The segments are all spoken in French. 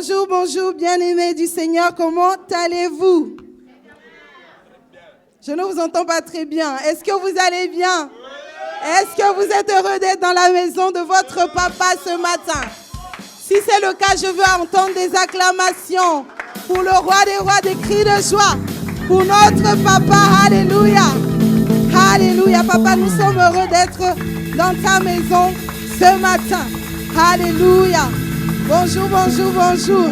Bonjour, bonjour, bien-aimés du Seigneur, comment allez-vous? Je ne vous entends pas très bien. Est-ce que vous allez bien? Est-ce que vous êtes heureux d'être dans la maison de votre papa ce matin? Si c'est le cas, je veux entendre des acclamations pour le roi des rois, des cris de joie, pour notre papa. Alléluia. Alléluia. Papa, nous sommes heureux d'être dans ta maison ce matin. Alléluia. Bonjour, bonjour, bonjour.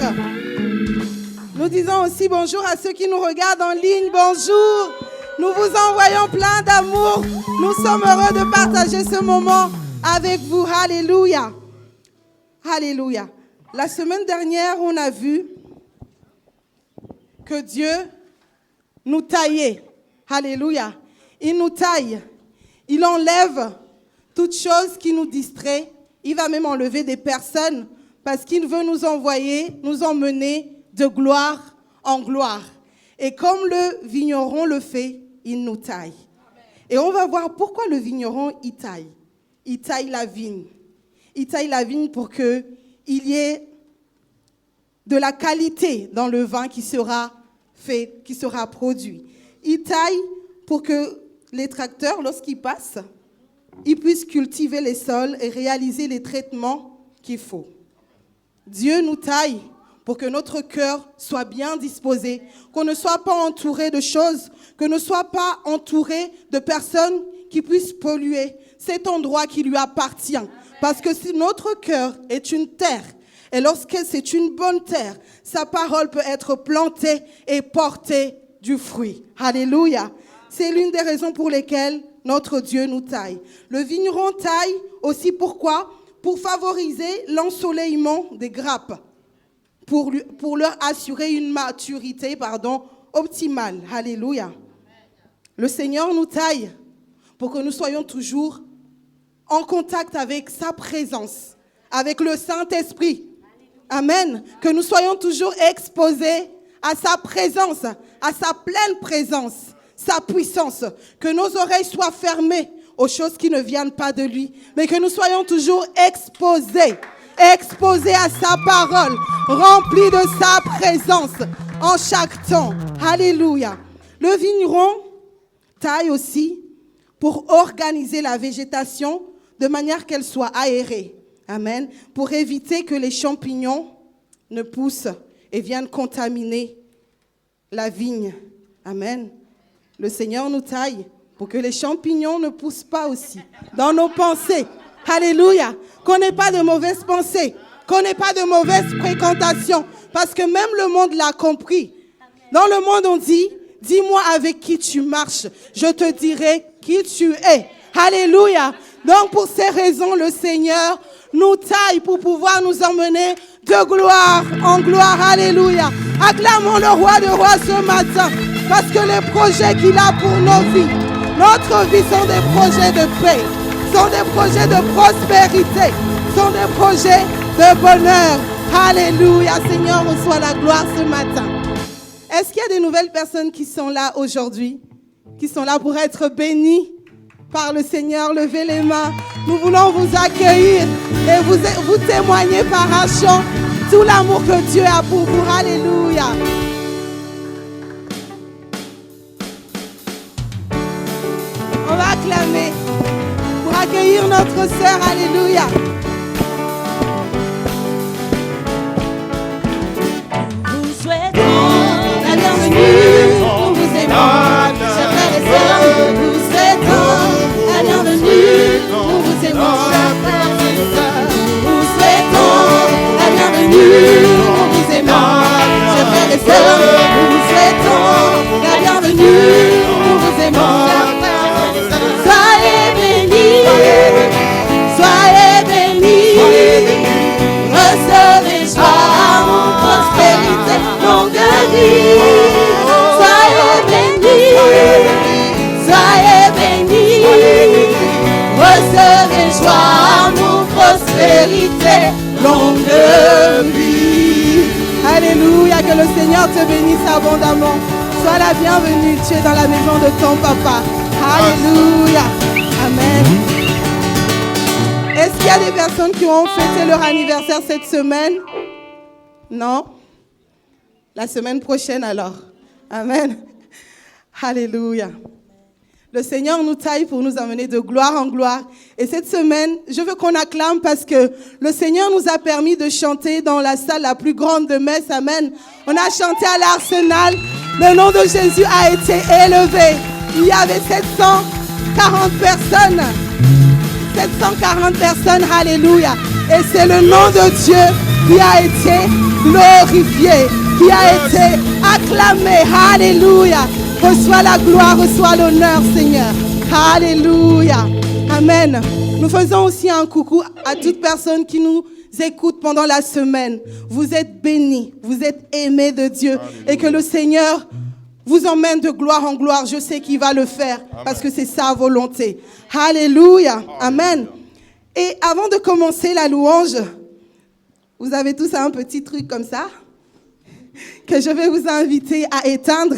Nous disons aussi bonjour à ceux qui nous regardent en ligne. Bonjour. Nous vous envoyons plein d'amour. Nous sommes heureux de partager ce moment avec vous. Alléluia. Alléluia. La semaine dernière, on a vu que Dieu nous taillait. Alléluia. Il nous taille. Il enlève toute chose qui nous distrait. Il va même enlever des personnes parce qu'il veut nous envoyer, nous emmener de gloire en gloire. Et comme le vigneron le fait, il nous taille. Et on va voir pourquoi le vigneron, il taille. Il taille la vigne. Il taille la vigne pour qu'il y ait de la qualité dans le vin qui sera fait, qui sera produit. Il taille pour que les tracteurs, lorsqu'ils passent, ils puissent cultiver les sols et réaliser les traitements qu'il faut. Dieu nous taille pour que notre cœur soit bien disposé, qu'on ne soit pas entouré de choses, que ne soit pas entouré de personnes qui puissent polluer cet endroit qui lui appartient. Parce que si notre cœur est une terre, et lorsque c'est une bonne terre, sa parole peut être plantée et porter du fruit. Alléluia. C'est l'une des raisons pour lesquelles notre Dieu nous taille. Le vigneron taille aussi pourquoi? Pour favoriser l'ensoleillement des grappes, pour leur assurer une maturité optimale. Alléluia. Le Seigneur nous taille pour que nous soyons toujours en contact avec sa présence, avec le Saint-Esprit. Amen. Que nous soyons toujours exposés à sa présence, à sa pleine présence, sa puissance. Que nos oreilles soient fermées aux choses qui ne viennent pas de lui, mais que nous soyons toujours exposés à sa parole, remplis de sa présence en chaque temps. Alléluia. Le vigneron taille aussi pour organiser la végétation de manière qu'elle soit aérée. Amen. Pour éviter que les champignons ne poussent et viennent contaminer la vigne. Amen. Le Seigneur nous taille pour que les champignons ne poussent pas aussi dans nos pensées. Alléluia. Qu'on n'ait pas de mauvaises pensées, qu'on n'ait pas de mauvaises fréquentations. Parce que même le monde l'a compris. Dans le monde, on dit, dis-moi avec qui tu marches, je te dirai qui tu es. Alléluia. Donc pour ces raisons, le Seigneur nous taille pour pouvoir nous emmener de gloire en gloire. Alléluia. Acclamons le roi de rois ce matin. Parce que les projets qu'il a pour nos vies, notre vie sont des projets de paix, sont des projets de prospérité, sont des projets de bonheur. Alléluia. Seigneur, reçois la gloire ce matin. Est-ce qu'il y a des nouvelles personnes qui sont là aujourd'hui, qui sont là pour être bénies par le Seigneur? Levez les mains. Nous voulons vous accueillir et vous témoigner par un chant tout l'amour que Dieu a pour vous. Alléluia. On va acclamer pour accueillir notre sœur. Alléluia. Nous souhaitons la bienvenue. Nous vous aimons, chers frères et sœurs. Nous souhaitons la bienvenue. Nous vous aimons, chers frères et sœurs. Nous souhaitons la bienvenue. Nous vous aimons, chers frères et sœurs. Nous souhaitons la bienvenue. Nous vous aimons, chers frères et sœurs. Soyez bénis, soyez bénis. Recevez joie, prospérité, longue vie. Soyez bénis, soyez bénis. Recevez joie, amour, prospérité, longue vie. Alléluia. Que le Seigneur te bénisse abondamment. Sois la bienvenue. Tu es dans la maison de ton papa. Alléluia. Amen. Est-ce qu'il y a des personnes qui ont fêté leur anniversaire cette semaine? Non? La semaine prochaine alors. Amen. Alléluia. Le Seigneur nous taille pour nous amener de gloire en gloire. Et cette semaine, je veux qu'on acclame parce que le Seigneur nous a permis de chanter dans la salle la plus grande de Metz. Amen. On a chanté à l'Arsenal. Le nom de Jésus a été élevé. Il y avait 740 personnes. 740 personnes. Alléluia. Et c'est le nom de Dieu qui a été glorifié, qui a été acclamé. Alléluia. Reçois la gloire, reçois l'honneur, Seigneur. Alléluia. Amen. Nous faisons aussi un coucou à toute personne qui nous écoute pendant la semaine. Vous êtes bénis, vous êtes aimés de Dieu. Alléluia. Et que le Seigneur vous emmène de gloire en gloire. Je sais qu'il va le faire. Amen. Parce que c'est sa volonté. Alléluia. Amen. Et avant de commencer la louange, vous avez tous un petit truc comme ça que je vais vous inviter à éteindre,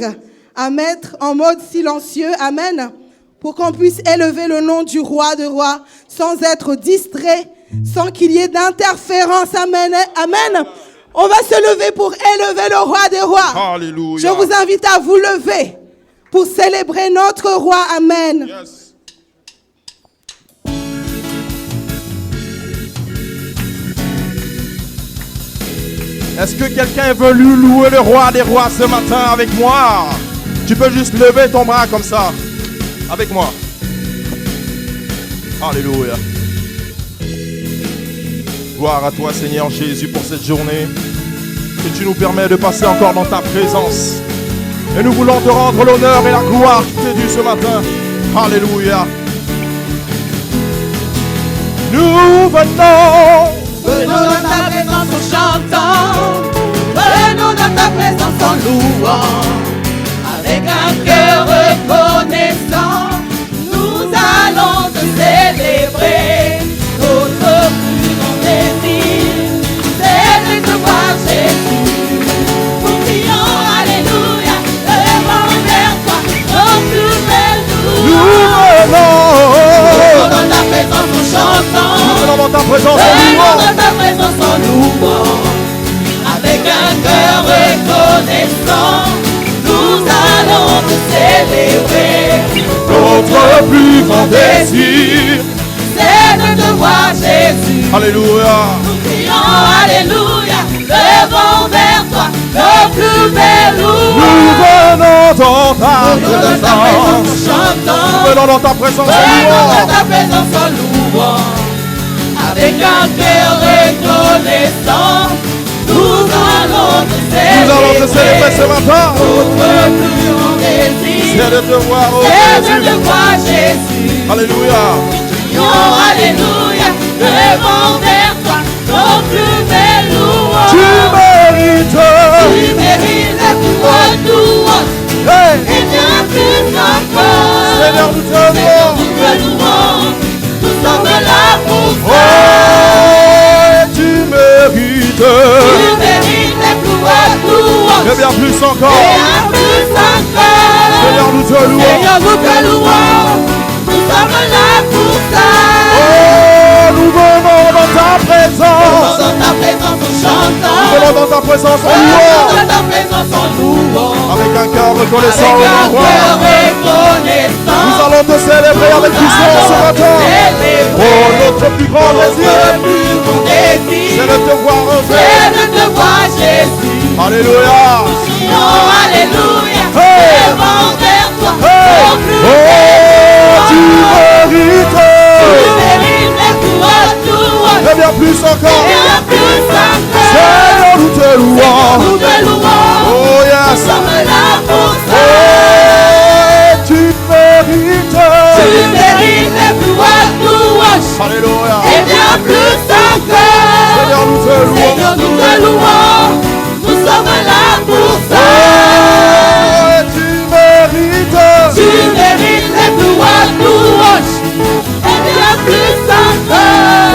à mettre en mode silencieux, amen, pour qu'on puisse élever le nom du roi de rois sans être distrait, sans qu'il y ait d'interférence, amen, amen. On va se lever pour élever le roi des rois. Alléluia. Je vous invite à vous lever pour célébrer notre roi, amen. Yes. Est-ce que quelqu'un veut louer le roi des rois ce matin avec moi? Tu peux juste lever ton bras comme ça, avec moi. Alléluia. Gloire à toi, Seigneur Jésus, pour cette journée que tu nous permets de passer encore dans ta présence. Et nous voulons te rendre l'honneur et la gloire qui t'est due ce matin. Alléluia. Nous venons dans ta présence en chantant, venons dans ta présence en louant, avec un cœur reconnaissant, nous allons te célébrer. Notre plus grand désir, c'est de te voir Jésus. Nous crions Alléluia, levons vers toi nos plus belles louanges. Venons dans ta présence en chantant, venons dans ta présence en louant, dans ta présence en louant, avec un cœur reconnaissant, nous allons te célébrer. notre plus grand désir, c'est de te voir Jésus. Alléluia. Nous crions Alléluia, levons vers toi nos plus belles Nous louanges. venons dans ta Venons dans ta présence en chantant, Nous venons dans ta présence en venons louant, dans ta présence en louant, avec un cœur reconnaissant, nous allons te célébrer ce matin. Notre plus grand désir, C'est de te voir, oh c'est de Jésus. te voir Jésus. Alléluia. Crions Alléluia, levons vers toi nos plus belles louanges. Tu mérites. Tu mérites la plus haute louange, Hey. et bien plus encore. Seigneur, nous te Seigneur, louons. nous te louons, nous sommes là pour Oh, ça. tu mérites. Tu mérites la plus haute louange, Et bien plus et encore. bien plus encore. Seigneur, nous te louons. Seigneur, nous te louons, nous sommes là pour ça. Oh, nous venons dans ta Venons présence. dans ta présence en Nous chantant, venons dans ta présence en venons louant. dans ta présence en louant, Avec un cœur reconnaissant avec au un roi. cœur reconnaissant. Nous allons te célébrer avec puissance ce matin. Oh, notre plus grand désir, Notre plus grand désir, c'est de te voir en c'est fait. de te voir Jésus. Alléluia. Crions Alléluia, Hey. levons vers toi Hey. nos plus Oh, belles tu louanges. mérites. Tu mérites la plus haute louange, Et bien plus encore. bien plus encore. Seigneur, nous te louons. Nous te louons, Oh, nous yes. sommes là pour ça. Oh, tu mérites. Tu mérites la plus haute louange, Alléluia. et bien plus encore. Seigneur, nous te louons. Seigneur, nous te louons, nous sommes là pour ça. Oh, tu mérites. Tu mérites la plus haute louange, et bien plus encore.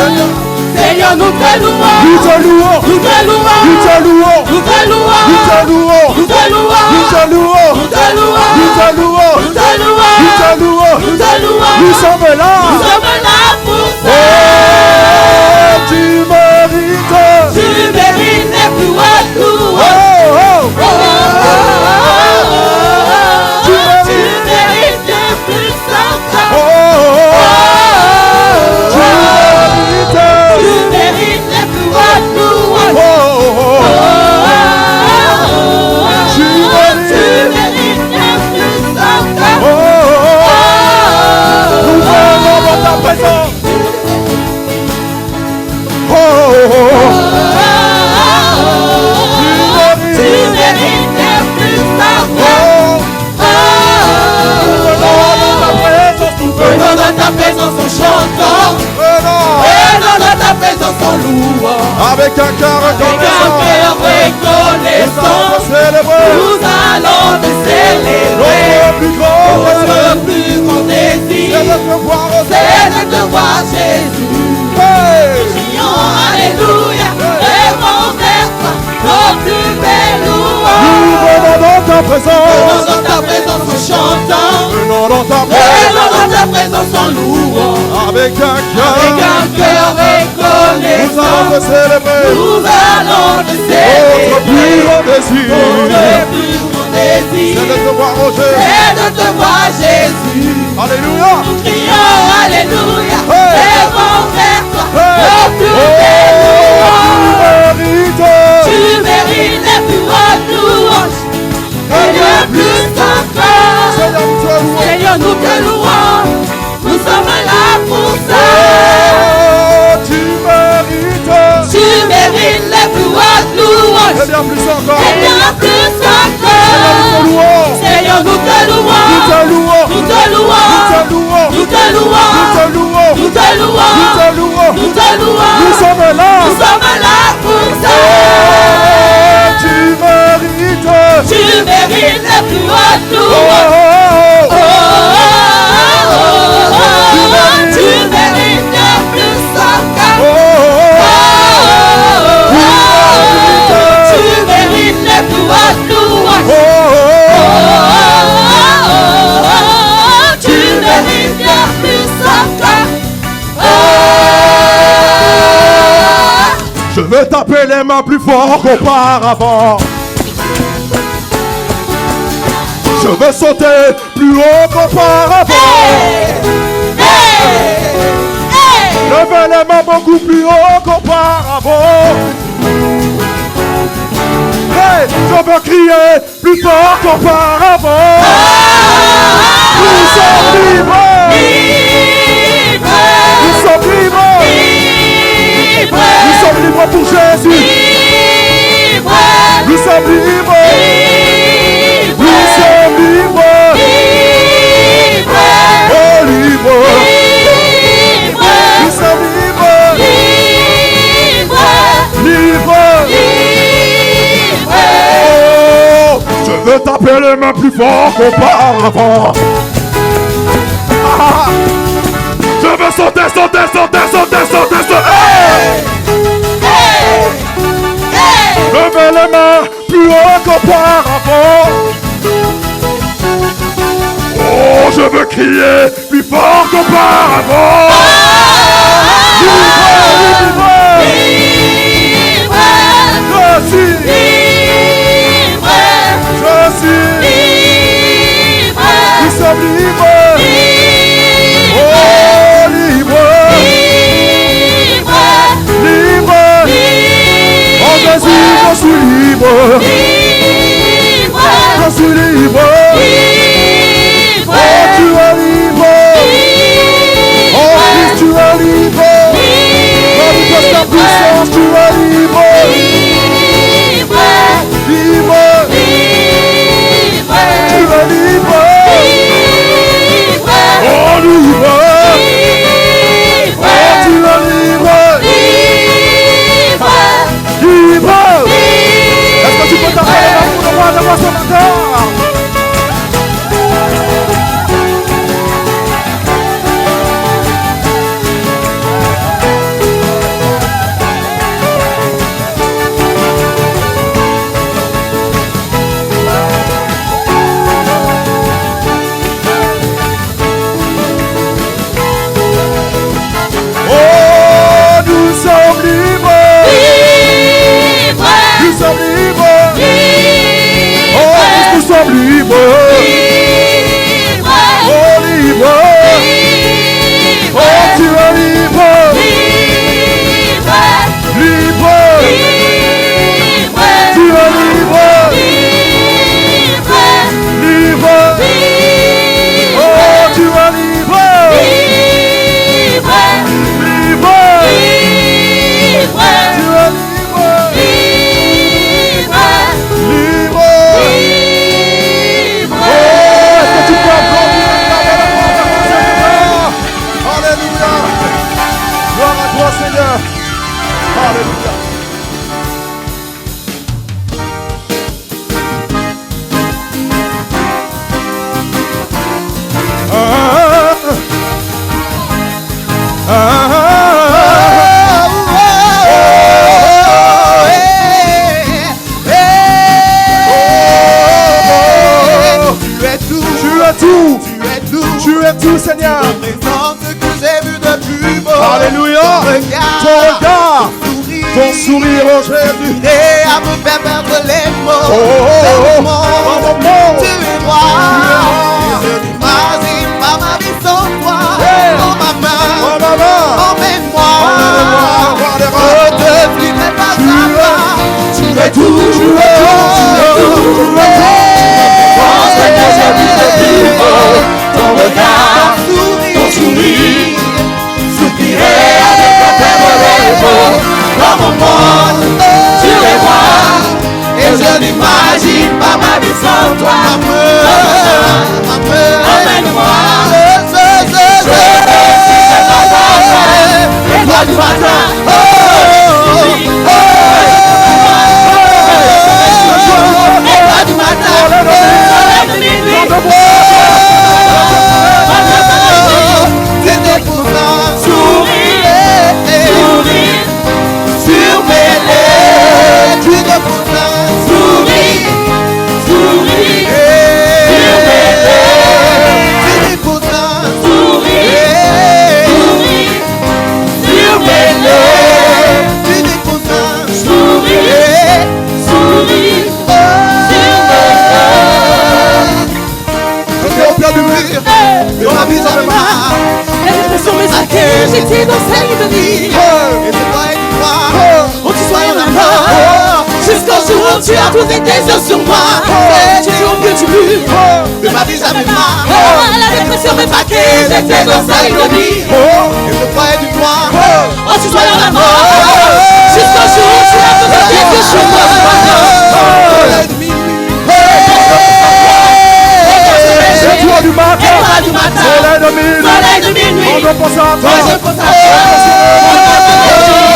Seigneur, nous te louons, Nous te louons. nous te louons, Nous te louons. nous te louons, Nous te louons. nous te louons, Nous te louons. nous te louons, Nous te louons. nous te louons, Nous te louons. nous te louons. Nous sommes là. Nous sommes là pour Oh, ça. tu mérites. Tu mérites la plus haute Avec un cœur reconnaissant, nous allons te célébrer. notre plus grand Notre plus grand désir, c'est de te voir au c'est de te voir, Jésus. Crions Alléluia, rêvons vers toi, nos plus belles louanges. Nous venons dans ta présence, Venons dans ta présence en chantant, venons dans ta venons dans ta présence en louant. avec un Avec cœur, un cœur nous allons reconnaissant, te célébrer. nous allons te Notre plus célébrer. grand désir, Notre plus grand désir, c'est de te voir au Jésus. c'est de te voir, Jésus. Alléluia. Nous crions Alléluia, Hey. rêvons vers toi, Hey. nos plus belles louanges. Tu mérites les plus hautes louanges, et le plus encore. Seigneur, nous te louons, nous sommes là pour ça. Tu mérites. Tu mérites les plus hautes louanges, Et bien plus encore. et bien plus Seigneur, nous te encore. louons. Seigneur, nous te Nous louons, te louons. nous te louons, Nous te louons. nous te louons, Nous te louons. nous te louons, Nous te louons. nous te louons. Nous sommes là. Nous sommes là pour ça. Tu mérites. Tu mérites les plus hautes Oh, louanges. oh, oh. Oh, oh, oh, oh. Tu mérites le plus encore. Oh, oh, Oh, oh, oh, oh. Tu mérites les plus hautes louanges. oh, Oh, oh. oh, oh, oh. Tu mérites le plus encore. Oh. Je veux taper les mains plus fort qu'auparavant. Je veux sauter plus haut qu'auparavant. Lever les mains beaucoup plus haut qu'auparavant. Hey, je veux crier plus fort qu'auparavant. Nous sommes libres. Nous sommes libres. Nous sommes libres pour Jésus. Nous sommes libres. Nous sommes libres. Oh, libres. Nous sommes libres. Libres. Oh, je veux taper les mains plus fort qu'auparavant. Ah, je veux sauter, sauter, sauter, sauter, sauter, sauter. Levez les mains plus haut qu'auparavant. Oh, je veux crier plus fort qu'auparavant. Libre, libre. Je suis libre. Je suis libre. Nous sommes libres. Oh, libre. Libre. Oh, Jésus, je suis libre. Je suis libre. Oh, tu es libre. Oh, Christ, tu es libre. Manifeste ta puissance, tu es libre. Libre. Tu es libre. Oh, libre. Oh, tu es libre. Libre. Est-ce que tu peux t'appeler l'amour de moi ce matin? Oh, nous sommes libres. Nous sommes libres. Oh, nous sommes libres. Oh, libre. Oh, tu es libre. Libre. Tu es libre. Libre. Oh, tu es libre. Libre. Tu es libre. Libre. Oh, tout. Tu es tout. Tu es tout, Seigneur. Ton présence que j'ai vu de plus beau. Alléluia. Ton regard, ton sourire, oh Jésus. Et à me faire perdre les mots. Oh, oh, oh, oh. Tu es roi. Et je n'imagine pas ma vie sans toi. Dans ma main, emmène-moi. Je te suivrai pas à pas. Tu es tout, tu es tout, tu es tout, tu es tout. Ton regard, ton sourire, soupirer avec ton père les mots. Dans mon monde, tu es roi. Et je n'imagine pas ma vie sans toi. Emmène-moi. Et toi du matin. J'étais dans sa ligne de vie. Et c'est toi et toi. Oh, tu sois en amour. Jusqu'au jour où tu as posé tes yeux sur moi. Et tu es au pied du mur de ma vie, jamais marre. La dépression me traquait. J'étais dans sa ligne de vie. Et c'est toi et toi. Oh, tu sois en amour. Jusqu'au jour où tu as posé tes yeux sur moi. C'est toi du matin, soleil de minuit, on repose à toi,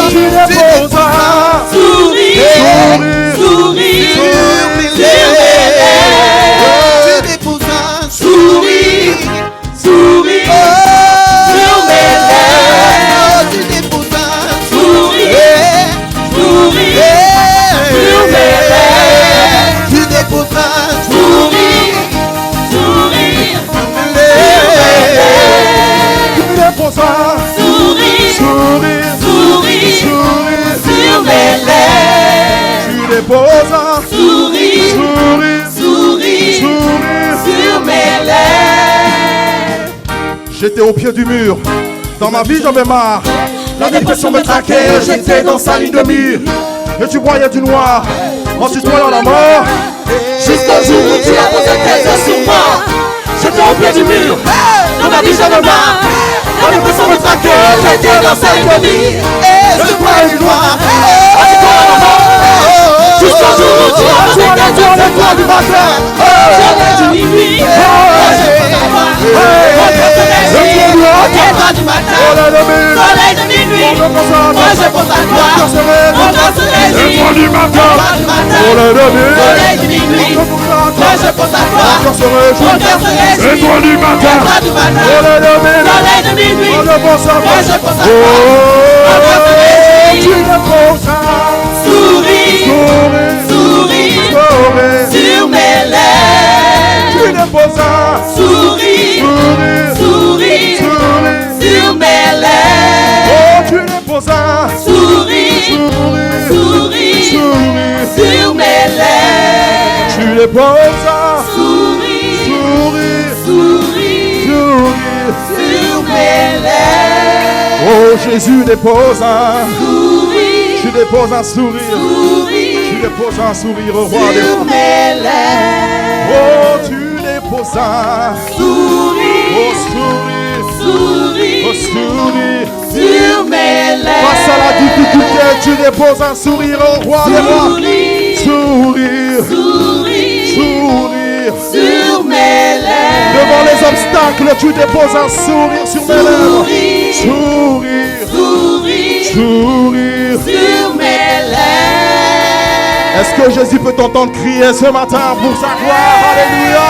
tu déposes un sourire sur mes lèvres, tu déposes un sourire sur mes lèvres, tu déposes un sourire sur mes lèvres, tu déposes un sourire. Sourire sur mes lèvres. Tu déposes un sourire sur mes lèvres. J'étais au pied du mur. Dans ma vie j'avais marre. La dépression me traquait. J'étais dans sa ligne de mire. Et tu broyais du noir en tutoyant la mort. Jusqu'au jour où tu as posé tes yeux sur moi. J'étais au pied du mur. Dans ma vie j'avais marre. La dépression me traquait. J'étais dans sa ligne de mire. Et je broyais du noir en tutoyant la mort. Jusqu'au jour où tu as posé tes yeux sur moi. Du matin, soleil de minuit. Du matin, soleil de minuit, moi je pense à toi, mon cœur se réjouit. Du matin, soleil de minuit, moi je pense à toi, mon cœur se réjouit. Et toi du matin, soleil de minuit, moi je pense à toi, mon cœur se réjouit. Tu déposes un sourire sur mes lèvres. Tu déposes un sourire sur mes lèvres. Oh, tu déposes un sourire sur mes lèvres. Tu déposes un sourire sur mes lèvres. Oh, Jésus dépose un sourire. Tu déposes un sourire. Tu déposes un sourire au roi des rois. Oh, tu déposes un sourire. Oh, sourire sur mes lèvres. Face à la difficulté, tu déposes un sourire au roi des rois. Sourire sur mes lèvres. Devant les obstacles, tu déposes un sourire sur mes lèvres. Sourire sur mes lèvres. Est-ce que Jésus peut t'entendre crier ce matin pour sa gloire? Alléluia.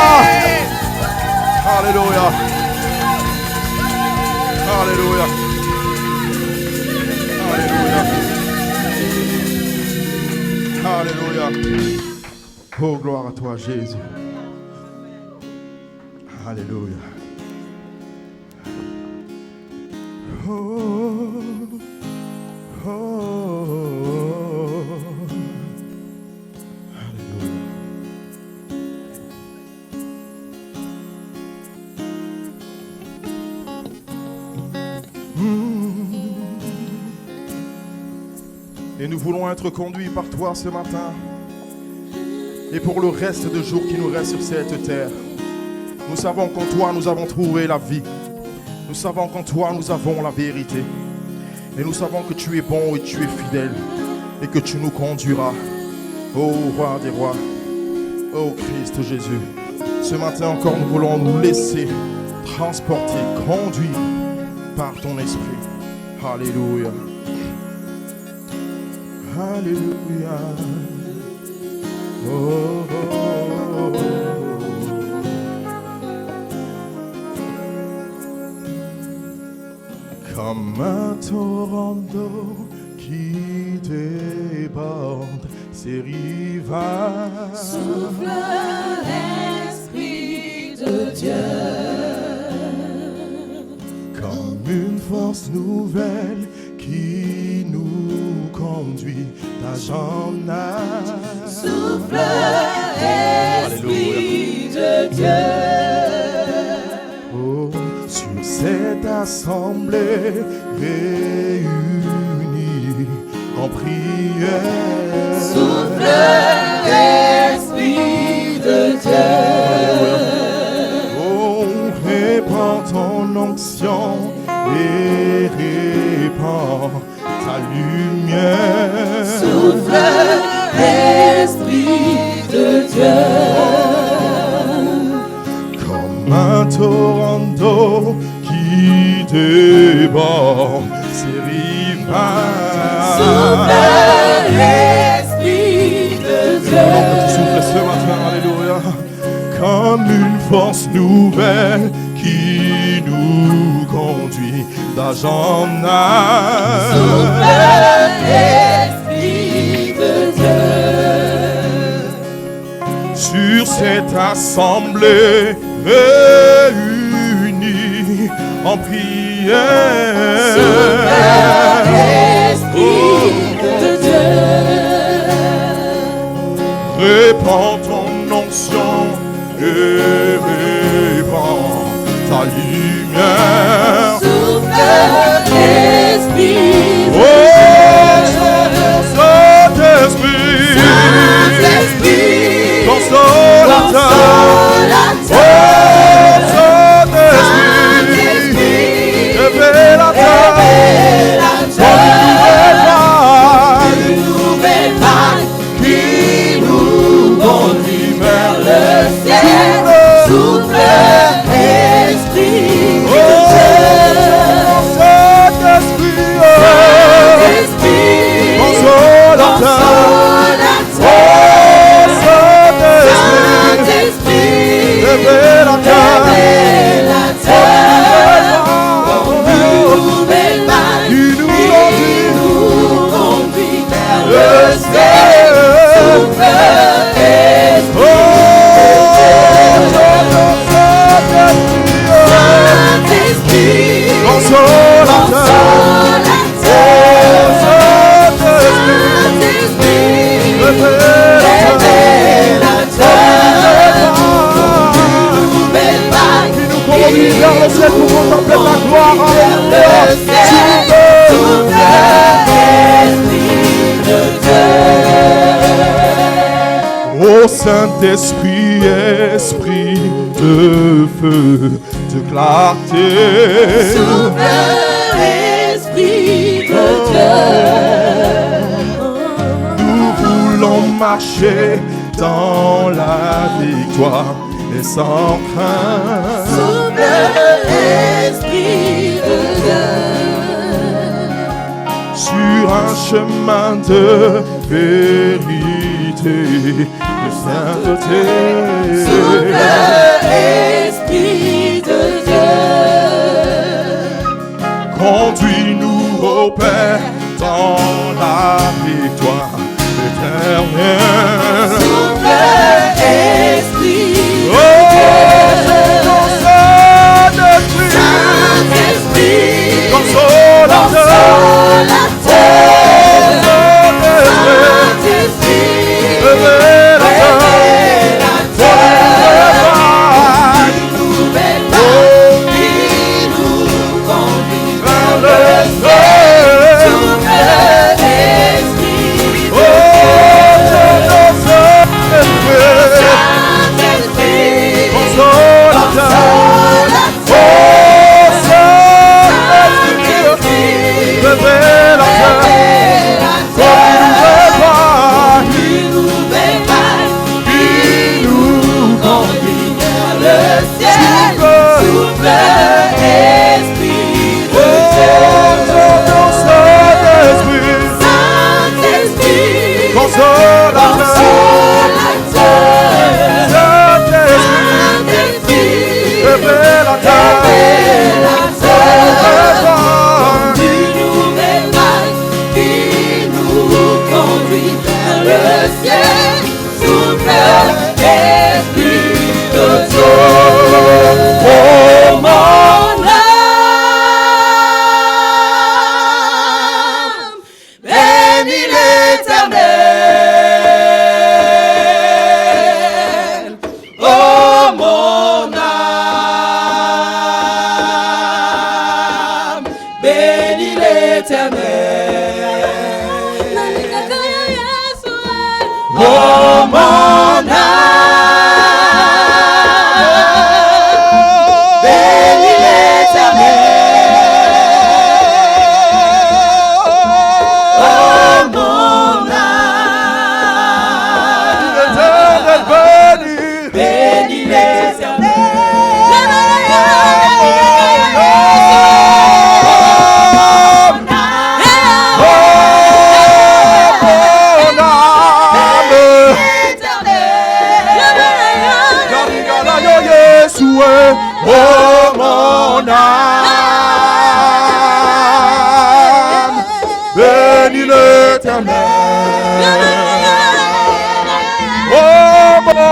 Alléluia. Alléluia. Alléluia. Alléluia. Oh, gloire à toi, Jésus. Alléluia. Oh, oh, Alléluia. Et nous voulons être conduits par toi ce matin. Et pour le reste de jours qui nous reste sur cette terre, nous savons qu'en toi nous avons trouvé la vie. Nous savons qu'en toi nous avons la vérité. Et nous savons que tu es bon et tu es fidèle. Et que tu nous conduiras. Ô roi des rois. Ô Christ Jésus. Ce matin encore nous voulons nous laisser transporter, conduire par ton esprit. Alléluia. Alléluia. Oh, oh, oh. Comme un torrent d'eau qui déborde ses rivages. Souffle l'Esprit de Dieu. Comme une force nouvelle qui nous conduit d'âge en âge. Souffle l'Esprit de Dieu. Oh, sur cette assemblée réunie en prière. Souffle l'Esprit de Dieu. Oh, répands ton onction et répands ta lumière. Souffle l'Esprit de Dieu. Comme un torrent d'eau qui déborde ses rivages. Souffle l'Esprit de Dieu. Que tu souffles ce matin, alléluia. Comme une force nouvelle qui nous conduit d'âge en âge. Souffle l'Esprit de Dieu. Sur cette assemblée réunie en prière. Souffle l'Esprit de Dieu. Répands ton onction et répands ta lumière. Souffle l'Esprit de Oh, Saint-Esprit, consolateur. Oh, Saint-Esprit, révélateur. une nouvelle vague qui nous conduit vers le ciel. Souffle l'Esprit de Saint-Esprit, Saint-Esprit, révélateur, nouvelle vague qui nous conduit vers le ciel. Souffle Saint-Esprit, consolateur, Saint-Esprit, révélateur, nouvelle vague qui nous conduit vers le ciel pour contempler ta gloire. Souffle l'Esprit de Dieu. Ô Saint-Esprit, esprit de feu, de clarté. Souffle l'Esprit de Dieu. Nous voulons marcher dans la victoire et sans crainte. Souffle l'Esprit de Dieu. Sur un chemin de vérité, de sainteté. Souffle l'Esprit de Dieu. Conduis-nous au Père dans la victoire éternelle. Souffle l'Esprit de Oh, Dieu.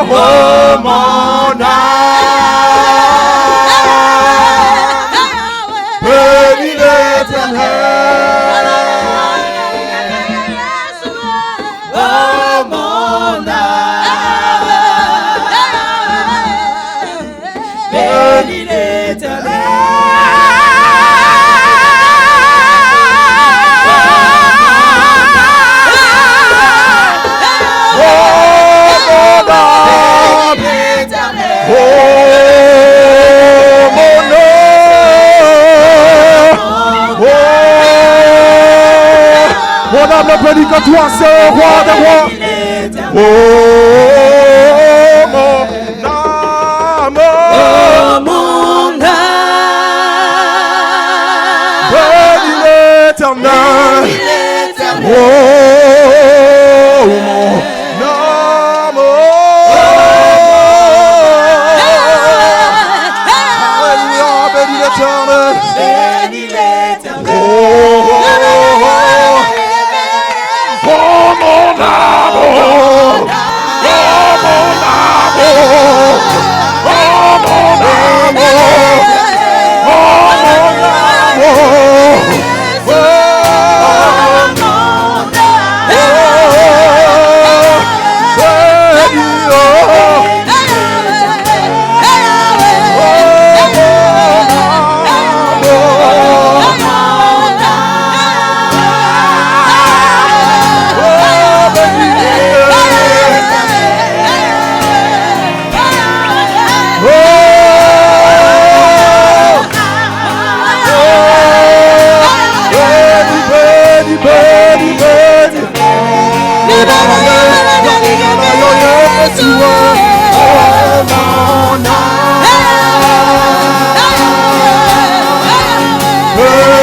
mon âme, bénis l'Éternel. Oh mon âme, bénis l'Éternel. Mon âme ne bénit que toi, c'est le roi des rois. Oh, mon âme, Mon âme, bénis l'Éternel. Oh, mon âme, alléluia, bénis l'Éternel. bénis l'Éternel. Oh, mon âme, oh, mon âme, oh, mon âme, oh,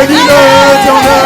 bénis l'Éternel.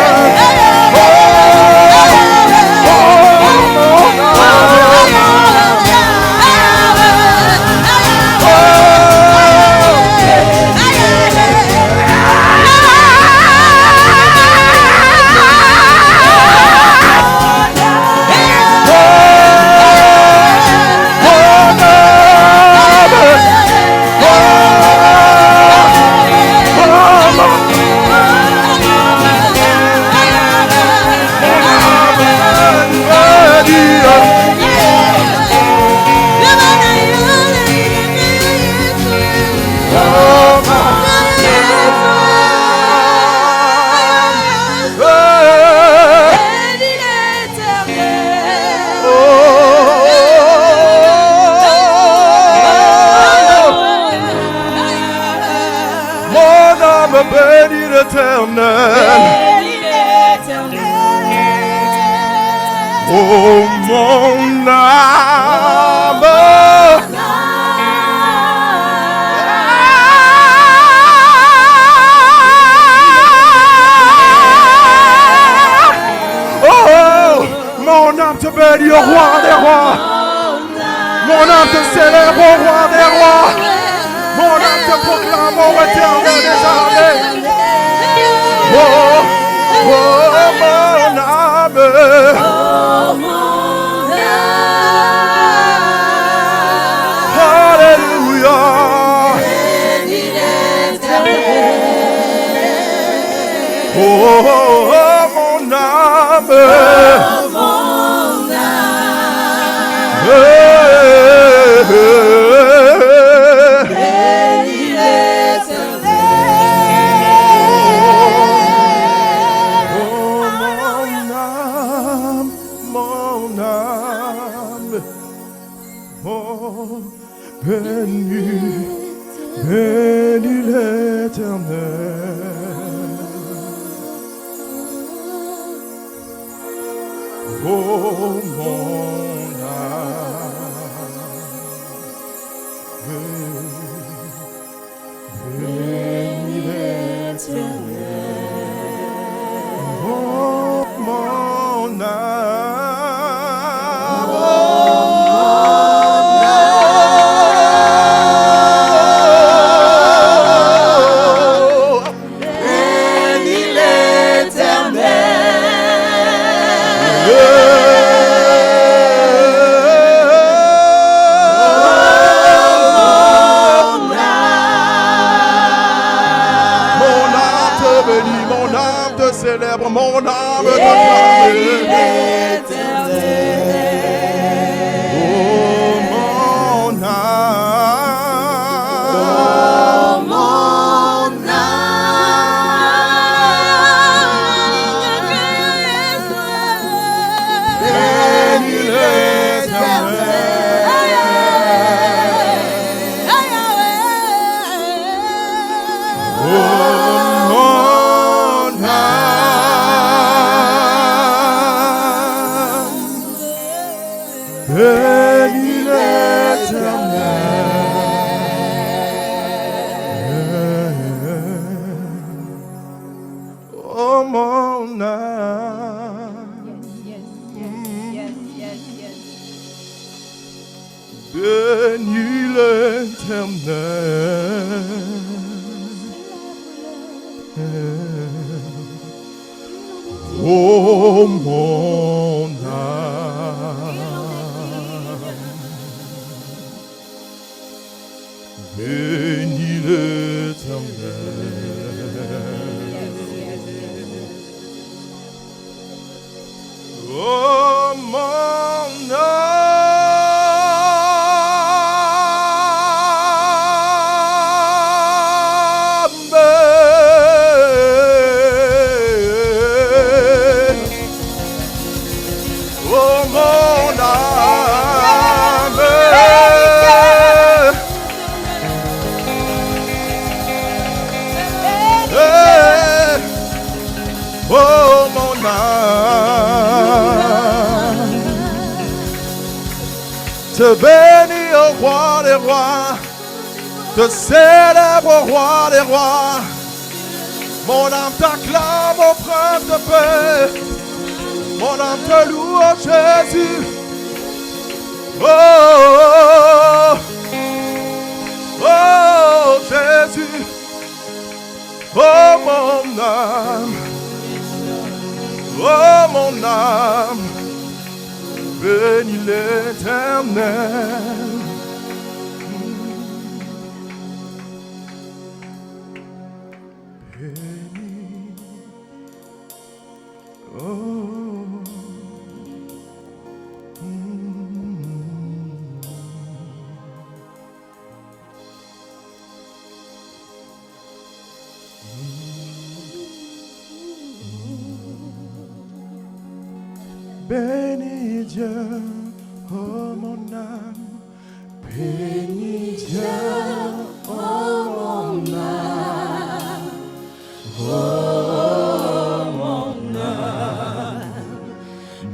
Oh, mon âme, oh, mon âme te bénit au roi des rois. Mon âme te célèbre au roi des rois. Mon âme te proclame au éternel des armées. Oh, oh, mon âme. Alléluia. Oh, oh, oh, mon âme. Bénis, bénis l'Éternel. Oh, mon âme, bénis l'Éternel. Oh, mon âme. célèbre mon âme. Bénis l'Éternel. Oh, mon âme. Oh, mon âme. Bénis l'Éternel. Bénis l'Éternel. Oh mon âme. Bénis l'Éternel. Oh mon âme. Bénis l'Éternel. Oh mon te bénis au roi des rois, te célèbre au roi des rois. Mon âme t'acclame au prince de paix, mon âme te loue, oh Jésus. Oh, oh, oh Jésus, oh mon âme, oh mon âme. Bénis l'Éternel. Bénis. Oh. Bénis Dieu, oh mon âme. Bénis Dieu, oh mon âme. Oh mon âme.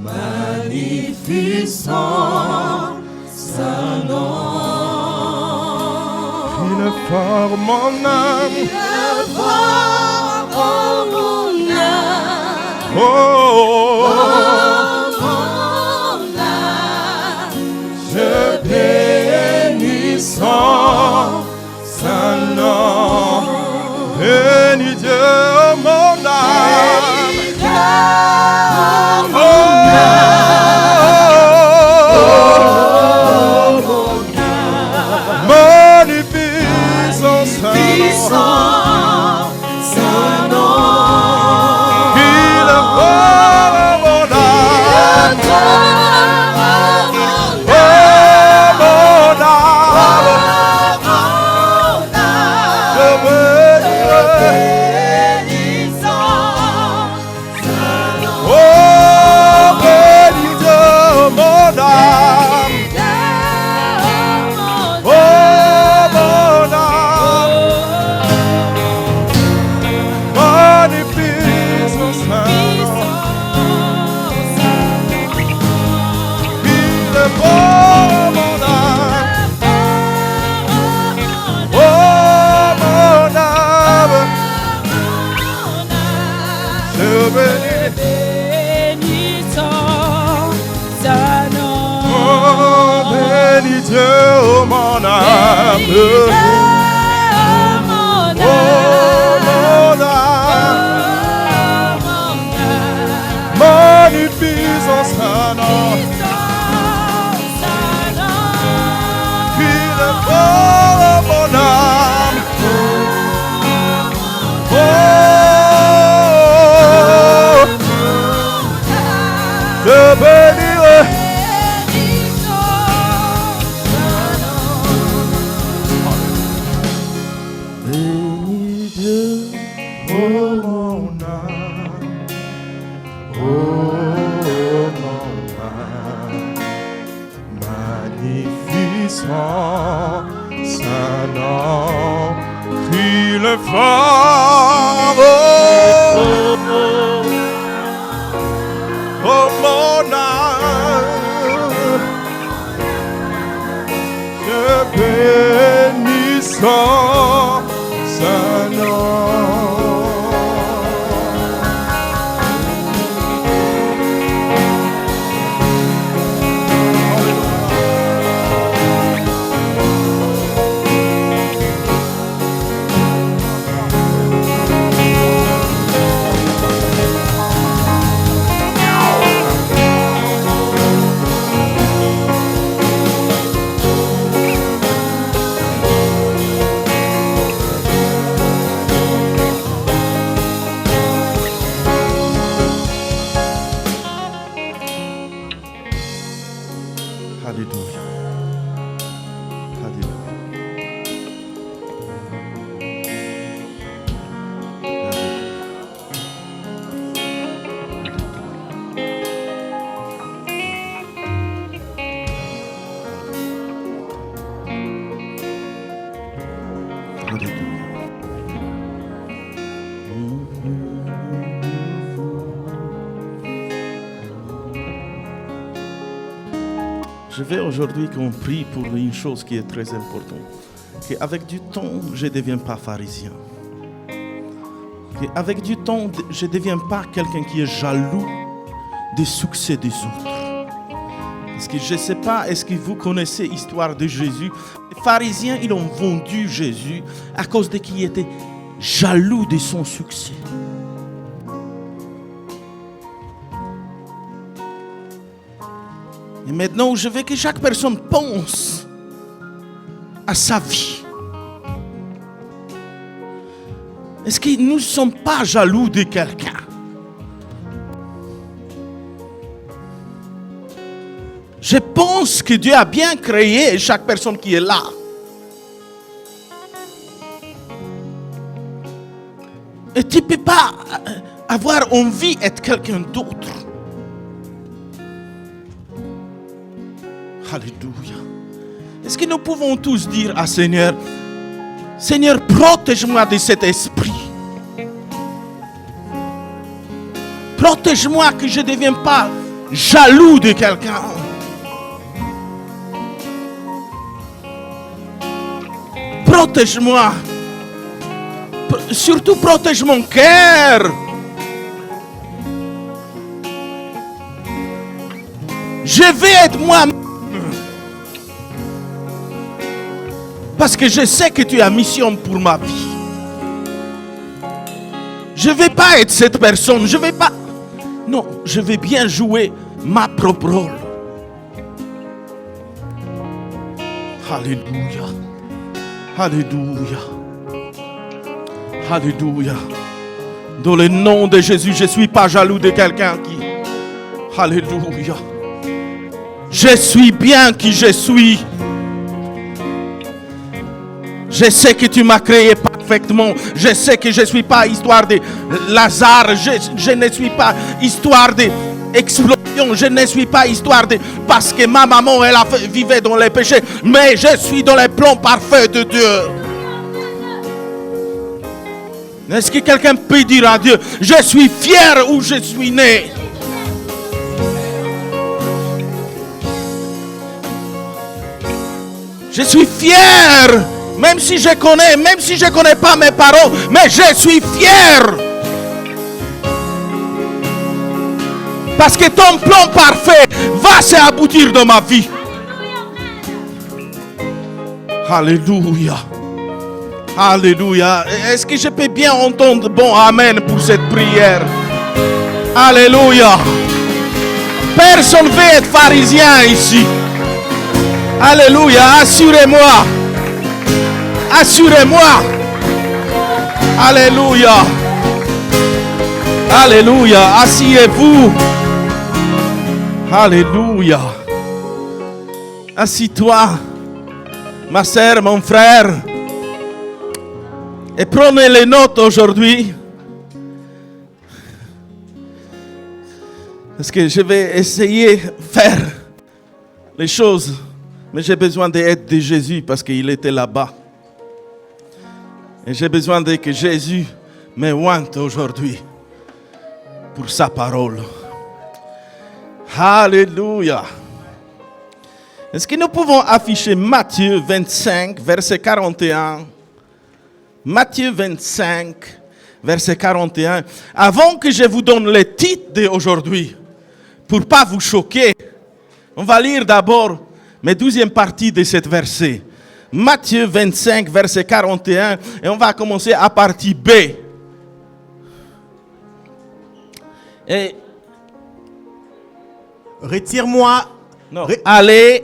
Magnificent sa nom. Il est fort mon âme. Il est fort, oh mon âme. Oh. Sa nom, bénis Dieu, oh mon âme, oh mon âme, magnificent sa nom, il est fort, oh mon âme. Oh mon âme, oh mon âme, magnificent sa nom, il est fort, oh mon âme, oh son Saint-Nom, crie le fort. Oh mon âme, je bénis son Saint-Nom. Alléluia. Alléluia. Je vais aujourd'hui qu'on prie pour une chose qui est très importante. Qu'avec du temps, je ne deviens pas pharisien. Qu'avec du temps, je ne deviens pas quelqu'un qui est jaloux des succès des autres. Parce que je ne sais pas, est-ce que vous connaissez l'histoire de Jésus? Les pharisiens, ils ont vendu Jésus à cause de qui étaient jaloux de son succès. Et maintenant, je veux que chaque personne pense à sa vie. Est-ce que nous ne sommes pas jaloux de quelqu'un? Je pense que Dieu a bien créé chaque personne qui est là. Et tu ne peux pas avoir envie d'être quelqu'un d'autre. Alléluia. Est-ce que nous pouvons tous dire à Seigneur, Seigneur, protège-moi de cet esprit. Protège-moi que je ne devienne pas jaloux de quelqu'un. Protège-moi. Surtout protège mon cœur. Je vais être moi-même. Parce que je sais que tu as mission pour ma vie. Je ne vais pas être cette personne. Je ne vais pas... Non, je vais bien jouer ma propre rôle. Alléluia. Alléluia. Alléluia. Dans le nom de Jésus, je ne suis pas jaloux de quelqu'un qui... Alléluia. Je suis bien qui je suis. Je sais que tu m'as créé parfaitement. Je sais que je ne suis pas histoire de Lazare. Je ne suis pas histoire d'explosion. Je ne suis pas histoire de... Parce que ma maman, elle vivait dans les péchés. Mais je suis dans les plans parfaits de Dieu. Est-ce que quelqu'un peut dire à Dieu, je suis fier où je suis né? Je suis fier. Même si je connais pas mes parents, mais je suis fier. Parce que ton plan parfait va s'aboutir dans ma vie. Alléluia. Alléluia. Est-ce que je peux bien entendre bon amen pour cette prière? Alléluia. Personne ne veut être pharisien ici. Alléluia. Assurez-moi. Assurez-moi. Alléluia. Alléluia. Asseyez-vous. Alléluia. Assis-toi, ma sœur, mon frère. Et prenez les notes aujourd'hui. Parce que je vais essayer de faire les choses Mais j'ai besoin de l'aide de Jésus parce qu'il était là-bas. Et j'ai besoin de que Jésus me ointe aujourd'hui pour sa parole. Alléluia. Est-ce que nous pouvons afficher Matthieu 25, verset 41? Matthieu 25, verset 41. Avant que je vous donne le titre d'aujourd'hui, pour ne pas vous choquer, on va lire d'abord la deuxième partie de ce verset. Matthieu 25, verset 41, et on va commencer à partie B. Et retire-moi, allez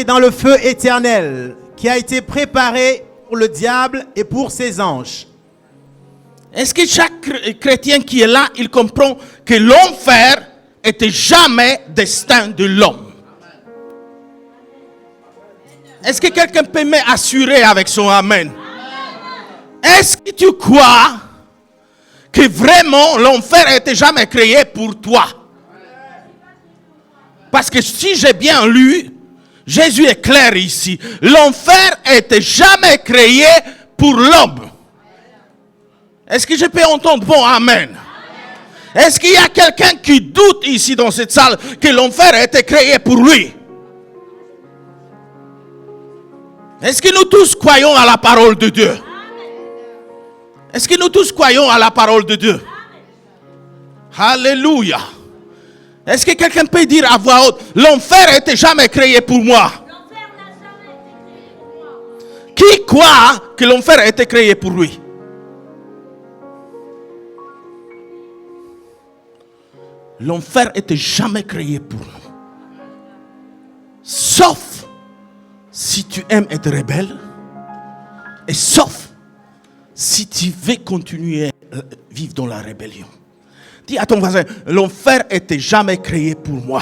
dans le feu éternel qui a été préparé pour le diable et pour ses anges. Est-ce que chaque chrétien qui est là, il comprend que l'enfer n'était jamais destin de l'homme? Est-ce que quelqu'un peut m'assurer avec son amen? Est-ce que tu crois que vraiment l'enfer n'était jamais créé pour toi? Parce que si j'ai bien lu, Jésus est clair ici. L'enfer n'était jamais créé pour l'homme. Est-ce que je peux entendre bon amen? Est-ce qu'il y a quelqu'un qui doute ici dans cette salle que l'enfer a été créé pour lui? Est-ce que nous tous croyons à la parole de Dieu? Est-ce que nous tous croyons à la parole de Dieu? Alléluia. Est-ce que quelqu'un peut dire à voix haute, l'enfer n'était jamais créé pour moi? Qui croit que l'enfer a été créé pour lui? L'enfer n'était jamais créé pour nous. Sauf si tu aimes être rebelle, et sauf si tu veux continuer à vivre dans la rébellion. Dis à ton voisin, l'enfer n'était jamais créé pour moi.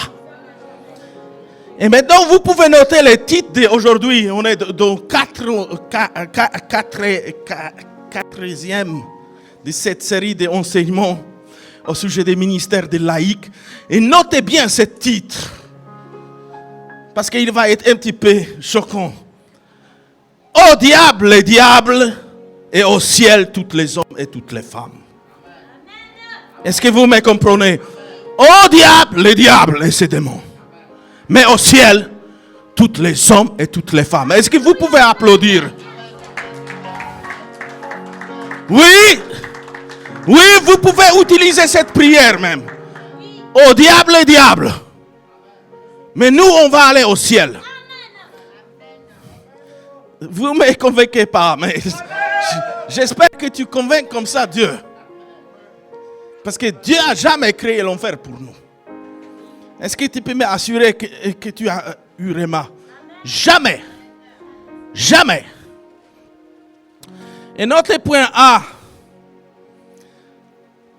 Et maintenant, vous pouvez noter le titre d'aujourd'hui. On est dans 4e de cette série d'enseignements au sujet des ministères des laïcs. Et notez bien ce titre, parce qu'il va être un petit peu choquant. Au diable, les diables, et au ciel, tous les hommes et toutes les femmes. Est-ce que vous me comprenez? Au diable, les diables et ses démons. Mais au ciel, tous les hommes et toutes les femmes. Est-ce que vous pouvez applaudir? Oui. Oui, vous pouvez utiliser cette prière même. Au diable, les diables. Mais nous, on va aller au ciel. Vous ne me convainquez pas, mais j'espère que tu convaincs comme ça Dieu. Parce que Dieu n'a jamais créé l'enfer pour nous. Est-ce que tu peux m'assurer que tu as eu Réma? Jamais. Jamais. Et notre point A,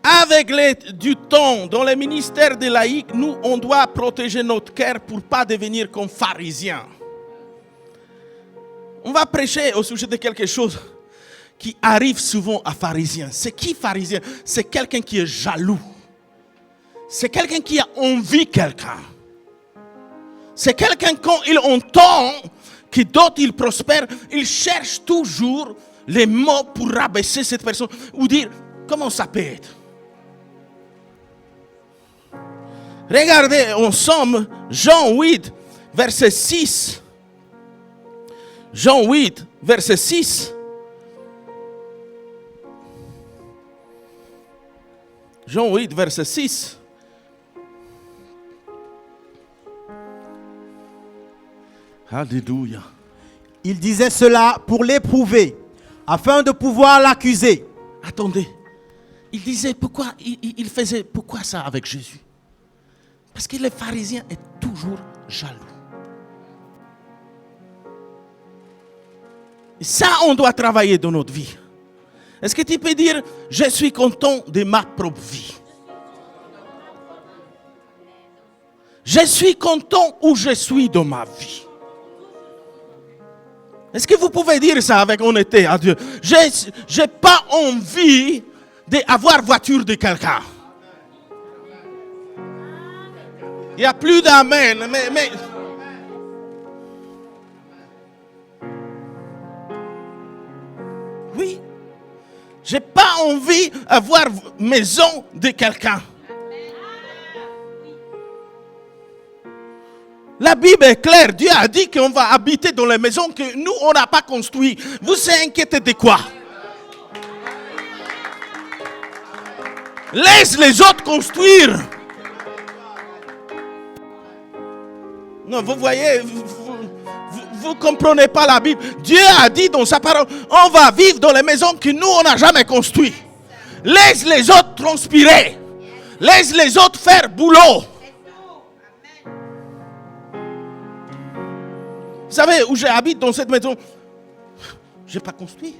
avec du temps dans le ministère des laïcs, nous, on doit protéger notre cœur pour ne pas devenir comme pharisiens. On va prêcher au sujet de quelque chose qui arrive souvent à pharisiens. C'est qui pharisien? C'est quelqu'un qui est jaloux. C'est quelqu'un qui a envie de quelqu'un. C'est quelqu'un quand il entend que d'autres ils prospèrent, il cherche toujours les mots pour rabaisser cette personne ou dire comment ça peut être. Regardez ensemble Jean 8, verset 6. Jean 8, verset 6. Jean 8, verset 6. Alléluia. Il disait cela pour l'éprouver, afin de pouvoir l'accuser. Attendez. Il disait pourquoi il faisait pourquoi ça avec Jésus? Parce que les pharisiens est toujours jaloux. Et ça, on doit travailler dans notre vie. Est-ce que tu peux dire, je suis content de ma propre vie? Je suis content où je suis dans ma vie. Est-ce que vous pouvez dire ça avec honnêteté à Dieu? Je n'ai pas envie d'avoir voiture de quelqu'un. Il n'y a plus d'amen. Mais J'ai pas envie d'avoir maison de quelqu'un. La Bible est claire. Dieu a dit qu'on va habiter dans les maisons que nous, on n'a pas construites. Vous vous inquiétez de quoi? Laisse les autres construire. Non, vous voyez, vous comprenez pas la Bible. Dieu a dit dans sa parole, on va vivre dans les maisons que nous, on n'a jamais construites. Laisse les autres transpirer. Laisse les autres faire boulot. Vous savez où j'habite dans cette maison? Je n'ai pas construit.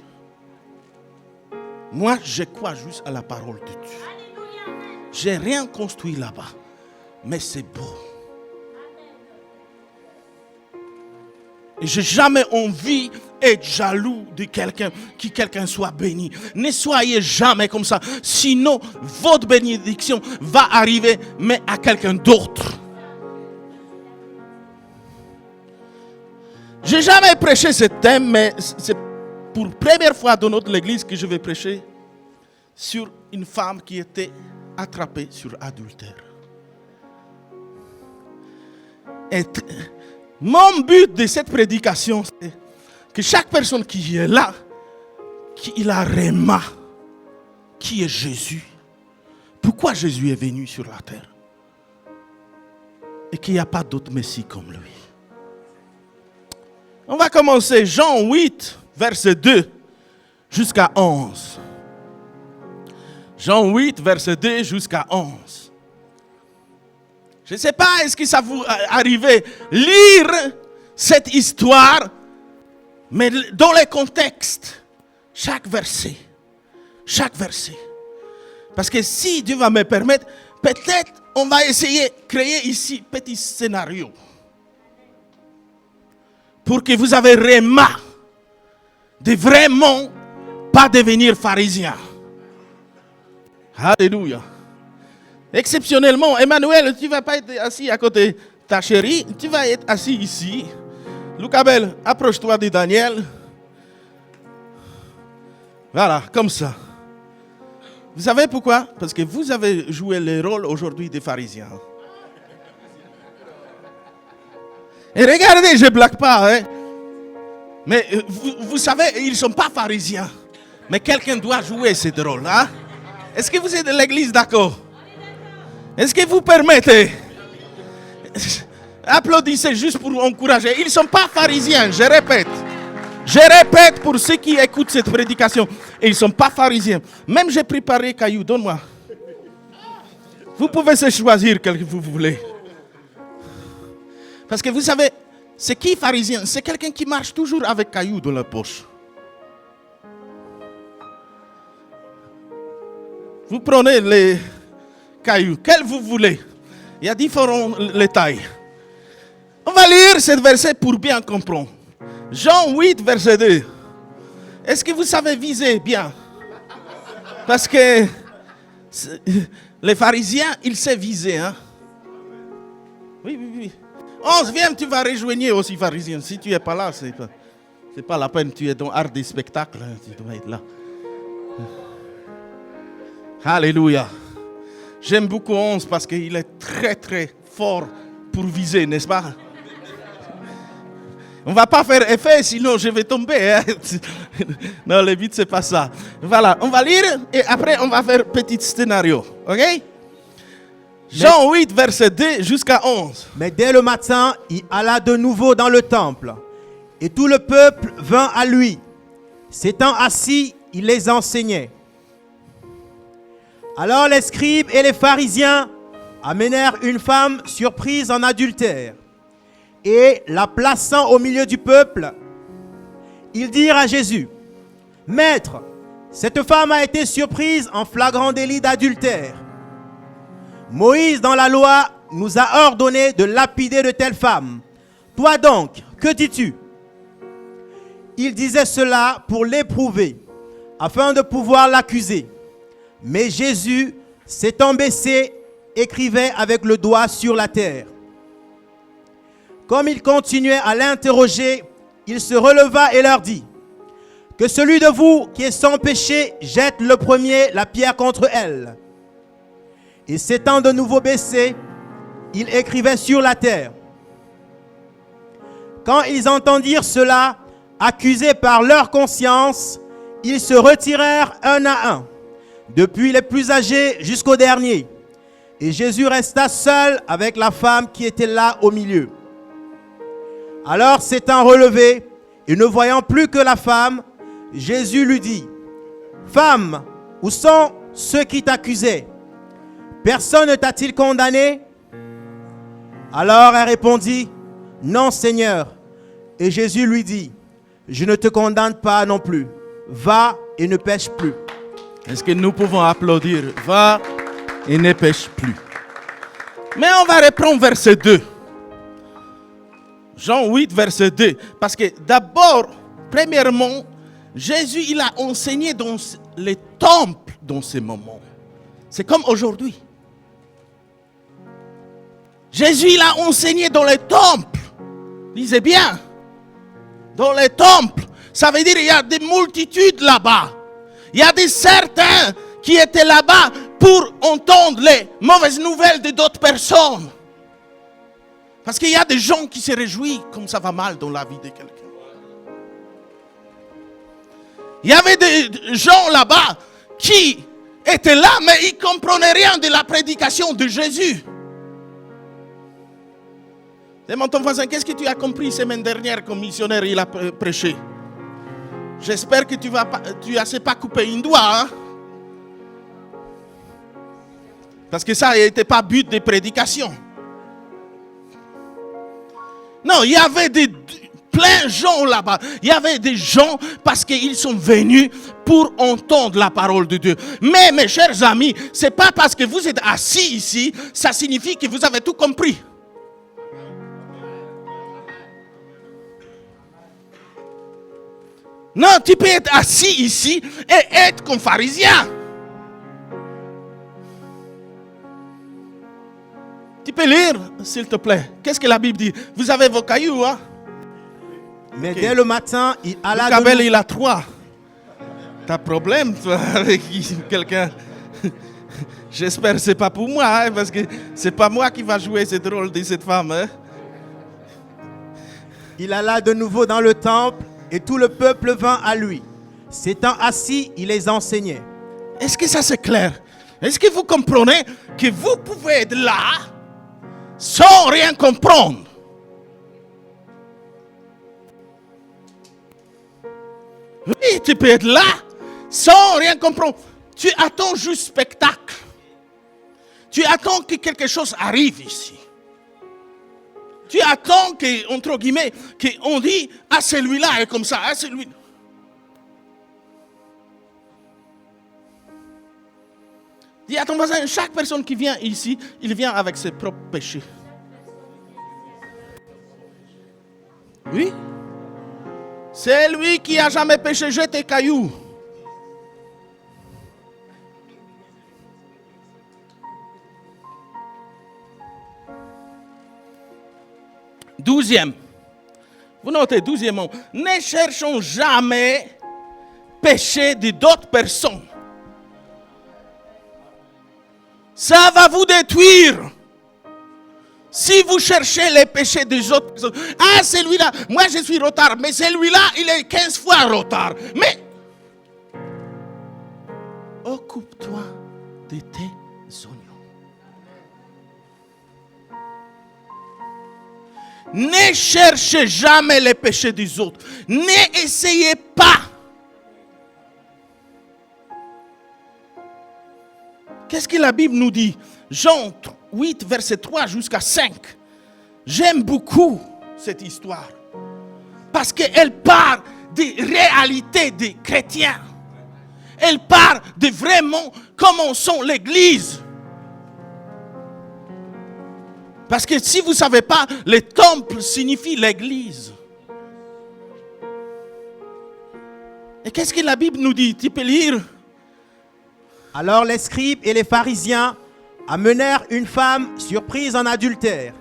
Moi, je crois juste à la parole de Dieu. Je n'ai rien construit là-bas. Mais c'est beau. Et je n'ai jamais envie d'être jaloux de quelqu'un, que quelqu'un soit béni. Ne soyez jamais comme ça. Sinon, votre bénédiction va arriver, mais à quelqu'un d'autre. Je n'ai jamais prêché ce thème, mais c'est pour la première fois dans notre église que je vais prêcher sur une femme qui était attrapée sur adultère. Et mon but de cette prédication, c'est que chaque personne qui est là, qu'il a remarqué qui est Jésus, pourquoi Jésus est venu sur la terre, et qu'il n'y a pas d'autre Messie comme lui. On va commencer Jean 8, verset 2 jusqu'à 11. Jean 8, verset 2 jusqu'à 11. Je ne sais pas, est-ce que ça vous arrive lire cette histoire, mais dans le contexte, chaque verset. Parce que si Dieu va me permettre, peut-être on va essayer de créer ici un petit scénario. Pour que vous avez remarqué de vraiment pas devenir pharisien. Alléluia. Exceptionnellement, Emmanuel, tu ne vas pas être assis à côté de ta chérie, tu vas être assis ici. Lucabel, approche-toi de Daniel. Voilà, comme ça. Vous savez pourquoi? Parce que vous avez joué le rôle aujourd'hui des pharisiens. Et regardez, je ne blague pas. Hein. Mais vous savez, ils ne sont pas pharisiens. Mais quelqu'un doit jouer ce rôle. Hein? Est-ce que vous êtes de l'église d'accord? Est-ce que vous permettez? Applaudissez juste pour encourager. Ils ne sont pas pharisiens, je répète. Je répète pour ceux qui écoutent cette prédication. Ils ne sont pas pharisiens. Même j'ai préparé caillou, donne-moi. Vous pouvez se choisir quel que vous voulez. Parce que vous savez, c'est qui pharisien? C'est quelqu'un qui marche toujours avec caillou dans la poche. Vous prenez les cailloux, quels vous voulez. Il y a différentes tailles. On va lire ce verset pour bien comprendre. Jean 8, verset 2. Est-ce que vous savez viser bien? Parce que les pharisiens, ils savent viser. Hein? Oui. 11, viens, tu vas rejoindre aussi pharisien. Si tu n'es pas là, c'est pas la peine. Tu es dans l'art des spectacles. Tu dois être là. Alléluia. J'aime beaucoup 11 parce qu'il est très très fort pour viser, n'est-ce pas? On ne va pas faire effet, sinon je vais tomber. Hein? Non, le but, ce n'est pas ça. Voilà, on va lire et après on va faire un petit scénario. OK? Jean 8, verset 2 jusqu'à 11. Mais dès le matin, il alla de nouveau dans le temple. Et tout le peuple vint à lui. S'étant assis, il les enseignait. Alors les scribes et les pharisiens amenèrent une femme surprise en adultère. Et la plaçant au milieu du peuple, ils dirent à Jésus, « Maître, cette femme a été surprise en flagrant délit d'adultère. Moïse, dans la loi, nous a ordonné de lapider de telles femmes. Toi donc, que dis-tu » Il disait cela pour l'éprouver, afin de pouvoir l'accuser. Mais Jésus, s'étant baissé, écrivait avec le doigt sur la terre. Comme il continuait à l'interroger, il se releva et leur dit, « Que celui de vous qui est sans péché jette le premier la pierre contre elle. Et s'étant de nouveau baissé, il écrivait sur la terre. Quand ils entendirent cela, accusés par leur conscience, ils se retirèrent un à un, depuis les plus âgés jusqu'au dernier. Et Jésus resta seul avec la femme qui était là au milieu. Alors s'étant relevé et ne voyant plus que la femme, Jésus lui dit, « Femme, où sont ceux qui t'accusaient? Personne ne t'a-t-il condamné ?» Alors elle répondit, « Non, Seigneur. » Et Jésus lui dit, « Je ne te condamne pas non plus. Va et ne pêche plus. » Est-ce que nous pouvons applaudir? Va et ne pêche plus. Mais on va reprendre verset 2. Jean 8, verset 2. Parce que d'abord, premièrement, Jésus, il a enseigné dans les temples dans ces moments. C'est comme aujourd'hui. Jésus, il a enseigné dans les temples. Lisez bien. Dans les temples. Ça veut dire qu'il y a des multitudes là-bas. Il y a des certains qui étaient là-bas pour entendre les mauvaises nouvelles de d'autres personnes. Parce qu'il y a des gens qui se réjouissent comme ça va mal dans la vie de quelqu'un. Il y avait des gens là-bas qui étaient là, mais ils ne comprenaient rien de la prédication de Jésus. Demande ton voisin, qu'est-ce que tu as compris semaine dernière comme missionnaire il a prêché? J'espère que tu ne sais pas couper une doigt. Hein? Parce que ça n'était pas but de prédication. Non, il y avait plein de gens là-bas. Il y avait des gens parce qu'ils sont venus pour entendre la parole de Dieu. Mais mes chers amis, ce n'est pas parce que vous êtes assis ici, ça signifie que vous avez tout compris. Non, tu peux être assis ici et être comme pharisien. Tu peux lire, s'il te plaît. Qu'est-ce que la Bible dit? Vous avez vos cailloux, hein? Mais dès le matin, il alla Cabel, il a 3. T'as problème, toi, avec quelqu'un? J'espère que ce n'est pas pour moi, hein, parce que ce n'est pas moi qui va jouer ce rôle de cette femme. Hein? Il alla de nouveau dans le temple et tout le peuple vint à lui. S'étant assis, il les enseignait. Est-ce que ça c'est clair? Est-ce que vous comprenez que vous pouvez être là sans rien comprendre? Oui, tu peux être là sans rien comprendre. Tu attends juste spectacle. Tu attends que quelque chose arrive ici. Tu attends que, entre guillemets, qu'on dit, ah celui-là est comme ça, ah celui-là. Dis à ton voisin, chaque personne qui vient ici, il vient avec ses propres péchés. Oui. C'est lui qui n'a jamais péché, jette tes cailloux. Douzième. Vous notez, 12e. Ne cherchons jamais péché de d'autres personnes. Ça va vous détruire. Si vous cherchez les péchés des autres personnes. Ah, celui-là, moi je suis retard, mais celui-là, il est 15 fois retard. Mais, occupe-toi de tes oignons. Ne cherchez jamais les péchés des autres. N'essayez pas. Qu'est-ce que la Bible nous dit? Jean 8, verset 3 jusqu'à 5. J'aime beaucoup cette histoire. Parce qu'elle parle des réalités des chrétiens. Elle parle de vraiment comment sont l'Église. Parce que si vous ne savez pas, le temple signifie l'Église. Et qu'est-ce que la Bible nous dit? Tu peux lire? Alors les scribes et les pharisiens amenèrent une femme surprise en adultère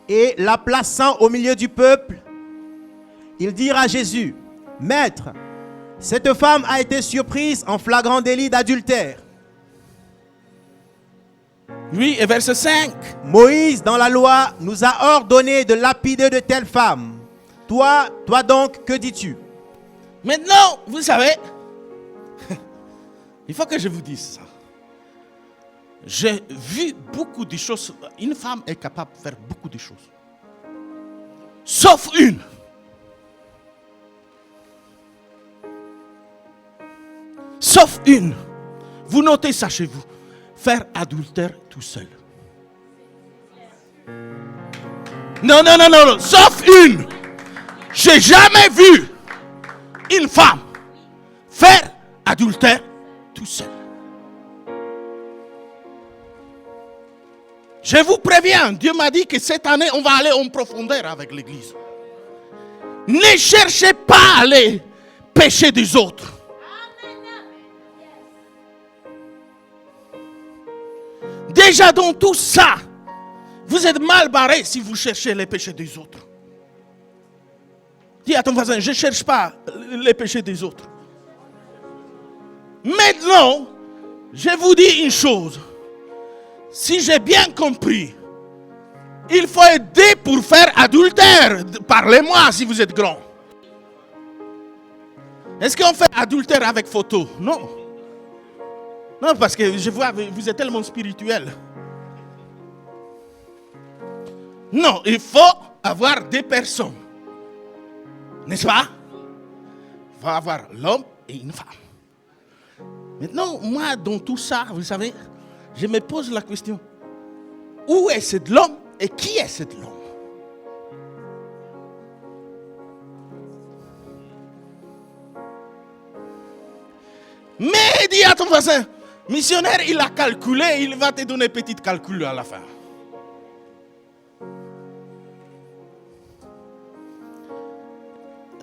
et la plaçant au milieu du peuple, ils dirent à Jésus, « Maître, Cette femme a été surprise en flagrant délit d'adultère. Oui, et verset 5. Moïse, dans la loi, nous a ordonné de lapider de telles femmes. Toi donc, que dis-tu? Maintenant, vous savez, il faut que je vous dise ça. J'ai vu beaucoup de choses. Une femme est capable de faire beaucoup de choses. Sauf une. Sauf une. Vous notez ça chez vous. Faire adultère tout seul. Non. Sauf une. J'ai jamais vu une femme faire adultère tout seul. Je vous préviens, Dieu m'a dit que cette année, on va aller en profondeur avec l'Église. Ne cherchez pas à aller pécher des autres. Déjà dans tout ça, vous êtes mal barré si vous cherchez les péchés des autres. Dis à ton voisin, je ne cherche pas les péchés des autres. Maintenant, je vous dis une chose. Si j'ai bien compris, il faut aider pour faire adultère. Parlez-moi si vous êtes grand. Est-ce qu'on fait adultère avec photo? Non. Non, parce que je vois, vous êtes tellement spirituel. Non, il faut avoir des personnes. N'est-ce pas? Il faut avoir l'homme et une femme. Maintenant, moi, dans tout ça, vous savez, je me pose la question. Où est cet homme et qui est cet homme? Mais dis à ton voisin, missionnaire, il a calculé, il va te donner petite calcul à la fin.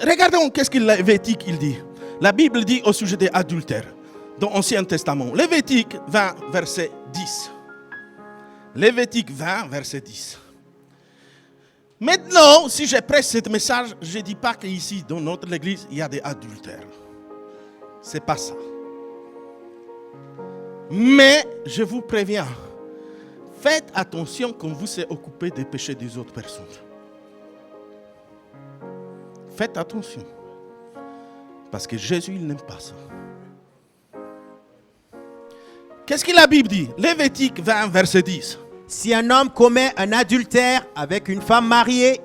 Regardons qu'est-ce que Lévitique il dit. La Bible dit au sujet des adultères dans l'Ancien Testament. Lévitique 20, verset 10. Lévitique 20, verset 10. Maintenant, si je presse ce message, je ne dis pas qu'ici, dans notre église, il y a des adultères. Ce n'est pas ça. Mais je vous préviens, faites attention quand vous êtes occupé des péchés des autres personnes. Faites attention. Parce que Jésus, il n'aime pas ça. Qu'est-ce que la Bible dit? Lévitique 20, verset 10. Si un homme commet un adultère avec une femme mariée,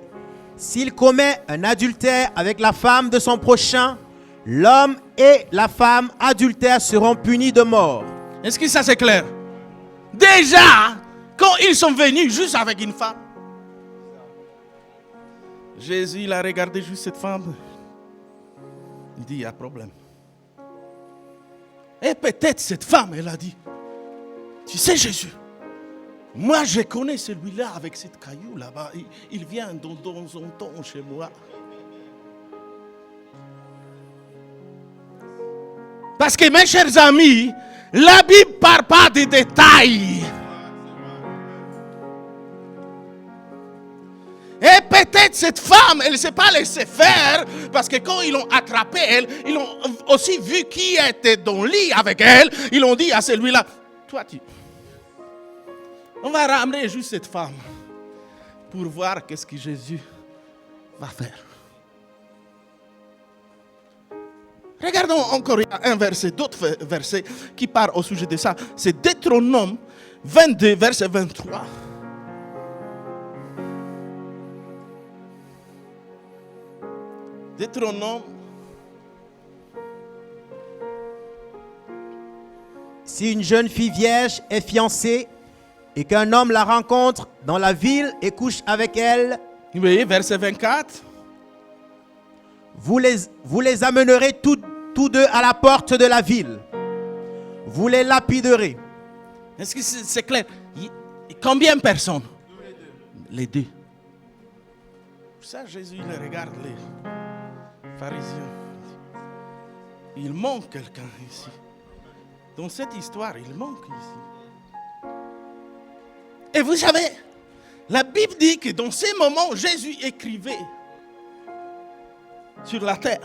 s'il commet un adultère avec la femme de son prochain, l'homme et la femme adultères seront punis de mort. Est-ce que ça c'est clair? Déjà, quand ils sont venus juste avec une femme, Jésus il a regardé juste cette femme. Il dit, il y a problème. Et peut-être cette femme, elle a dit, tu sais Jésus, moi je connais celui-là avec cette caillou là-bas. Il vient dans son temps chez moi. Parce que mes chers amis, la Bible ne parle pas de détails. Et peut-être cette femme, elle ne s'est pas laissée faire parce que quand ils l'ont attrapée, elle, ils ont aussi vu qui était dans le lit avec elle. Ils ont dit à celui-là, toi on va ramener juste cette femme pour voir qu'est-ce que Jésus va faire. Regardons encore un verset, d'autres versets qui parlent au sujet de ça. C'est Deutéronome 22, verset 23. Deutéronome. Si une jeune fille vierge est fiancée et qu'un homme la rencontre dans la ville et couche avec elle, Oui, verset 24. vous les amènerez tous deux à la porte de la ville. Vous les lapiderez. Est-ce que c'est clair? Combien de personnes? Les deux. Ça, Jésus, il regarde les pharisiens. Il manque quelqu'un ici. Dans cette histoire, il manque ici. Et vous savez, la Bible dit que dans ces moments, Jésus écrivait sur la terre.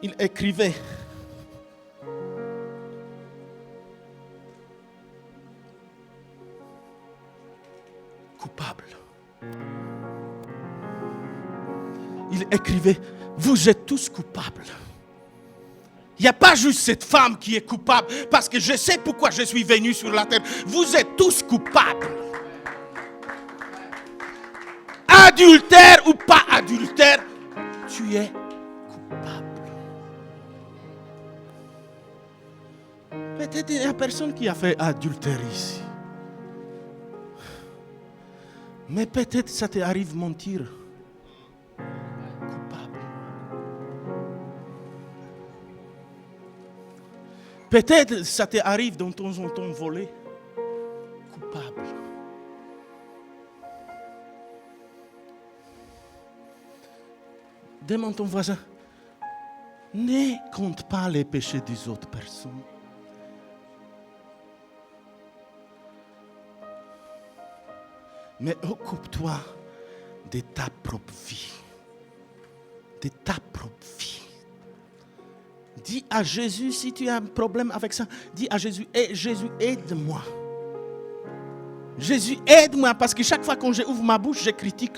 il écrivait coupable. Il écrivait, vous êtes tous coupables. Il n'y a pas juste cette femme qui est coupable, parce que je sais pourquoi je suis venu sur la terre. Vous êtes tous coupables. Adultère ou pas adultère, tu es coupable. Peut-être il n'y a personne qui a fait adultère ici. Mais peut-être ça t'arrive mentir. Coupable. Peut-être ça t'arrive de temps en temps voler. Coupable. Demande ton voisin, ne compte pas les péchés des autres personnes. Mais occupe-toi de ta propre vie. De ta propre vie. Dis à Jésus, si tu as un problème avec ça, dis à Jésus, Jésus, aide-moi. Jésus, aide-moi, parce que chaque fois que j'ouvre ma bouche, je critique.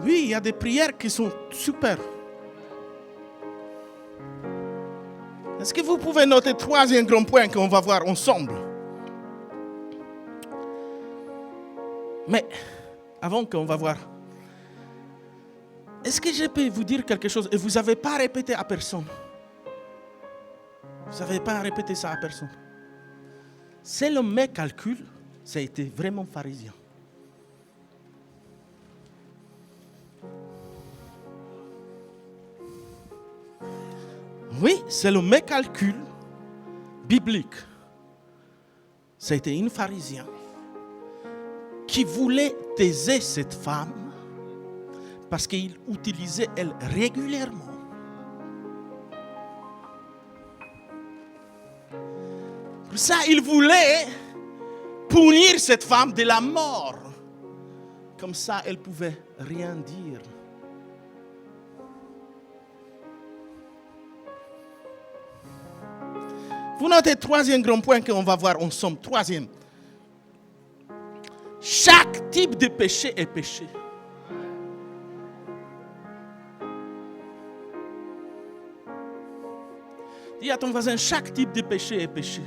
Oui, il y a des prières qui sont super. Est-ce que vous pouvez noter le troisième grand point qu'on va voir ensemble? Mais avant qu'on va voir, est-ce que je peux vous dire quelque chose et vous n'avez pas répété à personne? Vous n'avez pas répété ça à personne. Selon mes calculs, ça a été vraiment pharisien. Oui, selon mes calculs bibliques, ça a été une pharisienne qui voulait taiser cette femme parce qu'il utilisait elle régulièrement. Pour ça, il voulait punir cette femme de la mort. Comme ça, elle ne pouvait rien dire. Vous notez le troisième grand point qu'on va voir ensemble. Troisième. Chaque type de péché est péché. Dis à ton voisin, chaque type de péché est péché.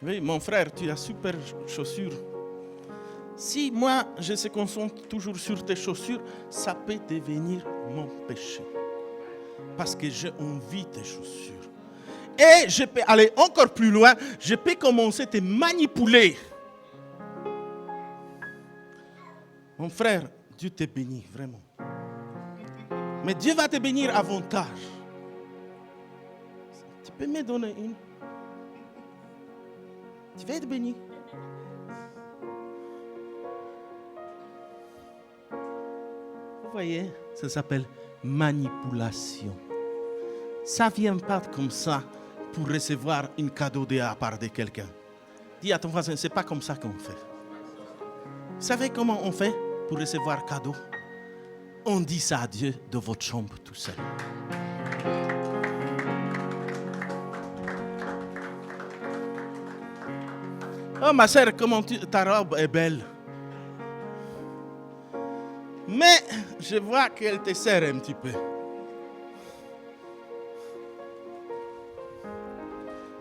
Oui, mon frère, tu as super chaussures. Si moi, je se concentre toujours sur tes chaussures, ça peut devenir mon péché. Parce que j'ai envie de tes chaussures. Et je peux aller encore plus loin, je peux commencer à te manipuler. Mon frère, Dieu te bénit, vraiment. Mais Dieu va te bénir avantage. Tu peux me donner une? Tu vas être béni. Vous voyez, ça s'appelle manipulation. Ça ne vient pas comme ça pour recevoir un cadeau de la part de quelqu'un. Dis à ton voisin, ce n'est pas comme ça qu'on fait. Vous savez comment on fait pour recevoir un cadeau? On dit ça à Dieu de votre chambre tout seul. Oh ma soeur, comment ta robe est belle. Mais je vois qu'elle te serre un petit peu.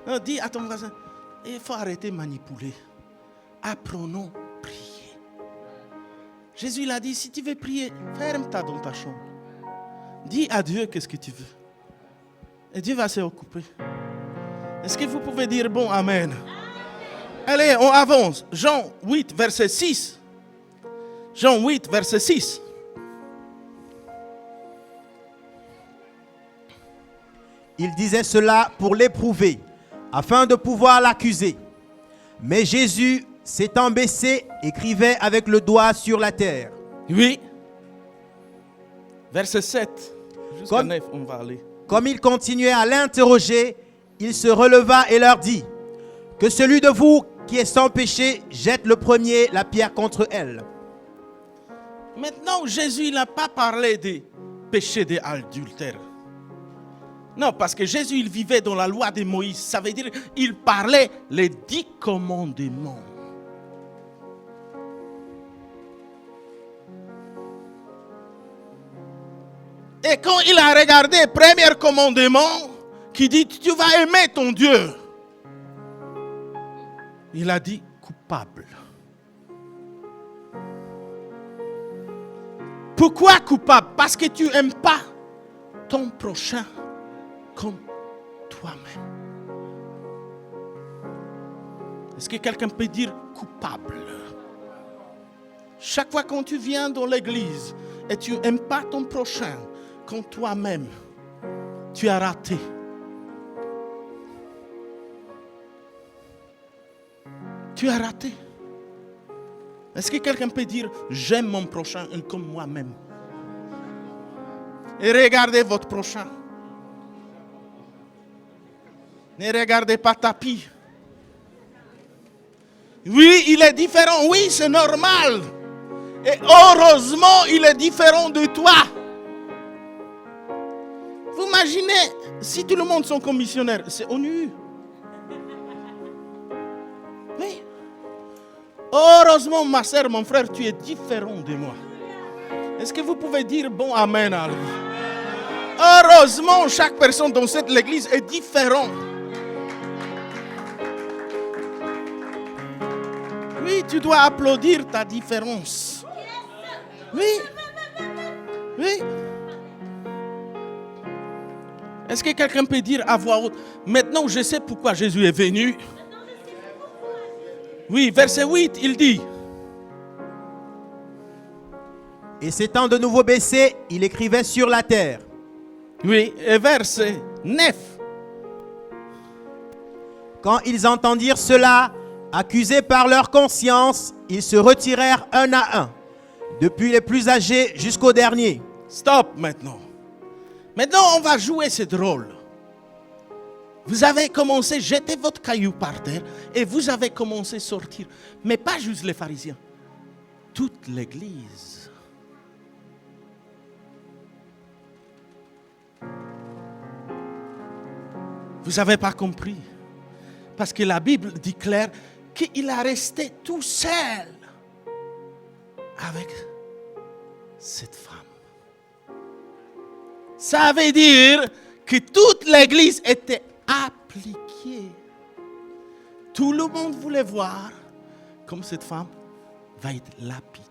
Non, dis à ton voisin, il faut arrêter de manipuler. Apprenons à prier. Jésus l'a dit, si tu veux prier, ferme-toi dans ta chambre. Dis à Dieu qu'est-ce que tu veux. Et Dieu va s'occuper. Est-ce que vous pouvez dire bon amen? Allez, on avance. Jean 8, verset 6. Jean 8, verset 6. Il disait cela pour l'éprouver, afin de pouvoir l'accuser. Mais Jésus, s'étant baissé, écrivait avec le doigt sur la terre. Oui. Verset 7. Jusqu'à 9, on va aller. Comme il continuait à l'interroger, il se releva et leur dit: Que celui de vous qui est sans péché jette le premier la pierre contre elle. Maintenant, Jésus n'a pas parlé des péchés d'adultère. Non, parce que Jésus, il vivait dans la loi de Moïse. Ça veut dire qu'il parlait les 10 commandements. Et quand il a regardé le premier commandement, qui dit, tu vas aimer ton Dieu, il a dit, coupable. Pourquoi coupable? Parce que tu n'aimes pas ton prochain comme toi-même. Est-ce que quelqu'un peut dire coupable? Chaque fois quand tu viens dans l'église et tu n'aimes pas ton prochain comme toi-même, tu as raté. Tu as raté. Est-ce que quelqu'un peut dire j'aime mon prochain comme moi-même? Et regardez votre prochain. Ne regardez pas tapis. Oui, il est différent. Oui, c'est normal. Et heureusement, il est différent de toi. Vous imaginez, si tout le monde sont commissionnaires, c'est ONU. Oui. Heureusement, ma soeur, mon frère, tu es différent de moi. Est-ce que vous pouvez dire bon amen à lui? Heureusement, chaque personne dans cette église est différente. Oui, tu dois applaudir ta différence. Oui. Oui. Est-ce que quelqu'un peut dire à voix haute, maintenant je sais pourquoi Jésus est venu? Oui, verset 8, il dit. Et s'étant de nouveau baissé, il écrivait sur la terre. Oui, et verset 9. Quand ils entendirent cela, accusés par leur conscience, ils se retirèrent un à un, depuis les plus âgés jusqu'au dernier. Stop maintenant. Maintenant, on va jouer ce rôle. Vous avez commencé à jeter votre caillou par terre et vous avez commencé à sortir. Mais pas juste les pharisiens. Toute l'église. Vous n'avez pas compris. Parce que la Bible dit clair qu'il a resté tout seul avec cette femme. Ça veut dire que toute l'église était appliquée. Tout le monde voulait voir comme cette femme va être lapidée.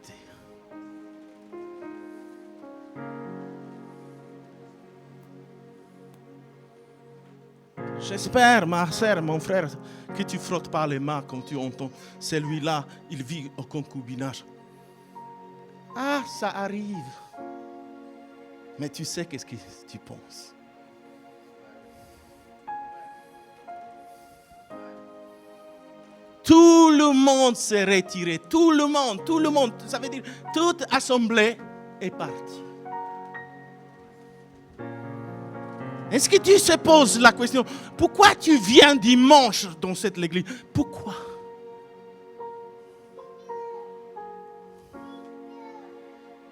J'espère, ma soeur, mon frère, que tu ne frottes pas les mains quand tu entends celui-là, il vit au concubinage. Ah, ça arrive. Mais tu sais qu'est-ce que tu penses. Tout le monde s'est retiré. Tout le monde. Ça veut dire toute assemblée est partie. Est-ce que tu te poses la question, pourquoi tu viens dimanche dans cette église? Pourquoi?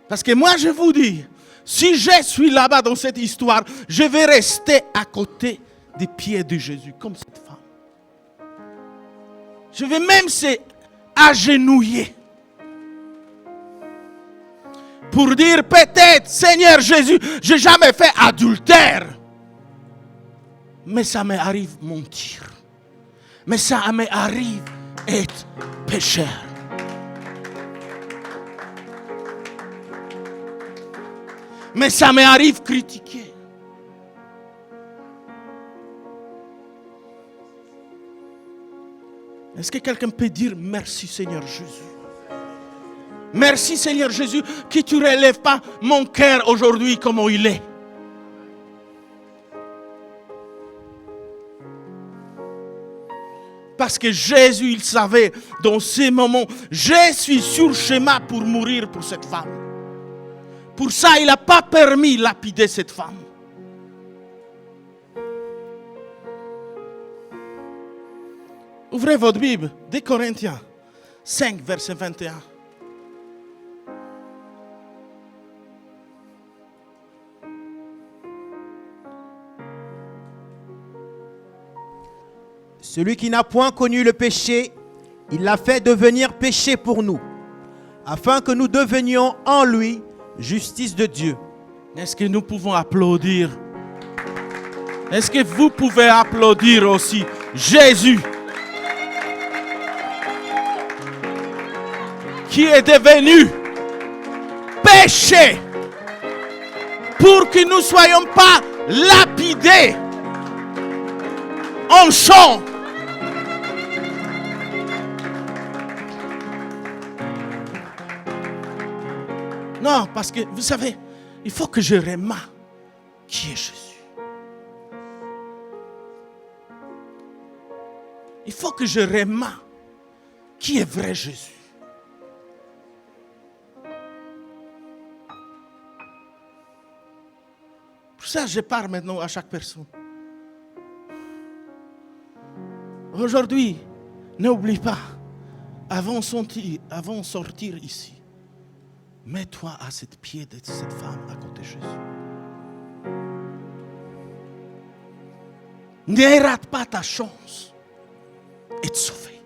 Parce que moi je vous dis, si je suis là-bas dans cette histoire, je vais rester à côté des pieds de Jésus, comme cette femme. Je vais même s'agenouiller pour dire peut-être, Seigneur Jésus, je n'ai jamais fait adultère. Mais ça m'arrive mentir. Mais ça m'arrive être pécheur. Mais ça m'arrive critiquer. Est-ce que quelqu'un peut dire merci Seigneur Jésus? Merci Seigneur Jésus que tu ne relèves pas mon cœur aujourd'hui comme il est. Parce que Jésus, il savait dans ces moments, je suis sur le chemin pour mourir pour cette femme. Pour ça, il n'a pas permis de lapider cette femme. Ouvrez votre Bible, 2 Corinthiens 5, verset 21. Celui qui n'a point connu le péché, il l'a fait devenir péché pour nous, afin que nous devenions en lui justice de Dieu. Est-ce que nous pouvons applaudir? Est-ce que vous pouvez applaudir aussi Jésus qui est devenu péché pour que nous ne soyons pas lapidés en champ. Non, parce que vous savez, il faut que je remarque qui est Jésus. Il faut que je remarque qui est vrai Jésus. Pour ça, je parle maintenant à chaque personne. Aujourd'hui, n'oublie pas, avant de sortir ici, mets-toi à cette pied de cette femme à côté de Jésus. Ne rate pas ta chance d'être sauvé.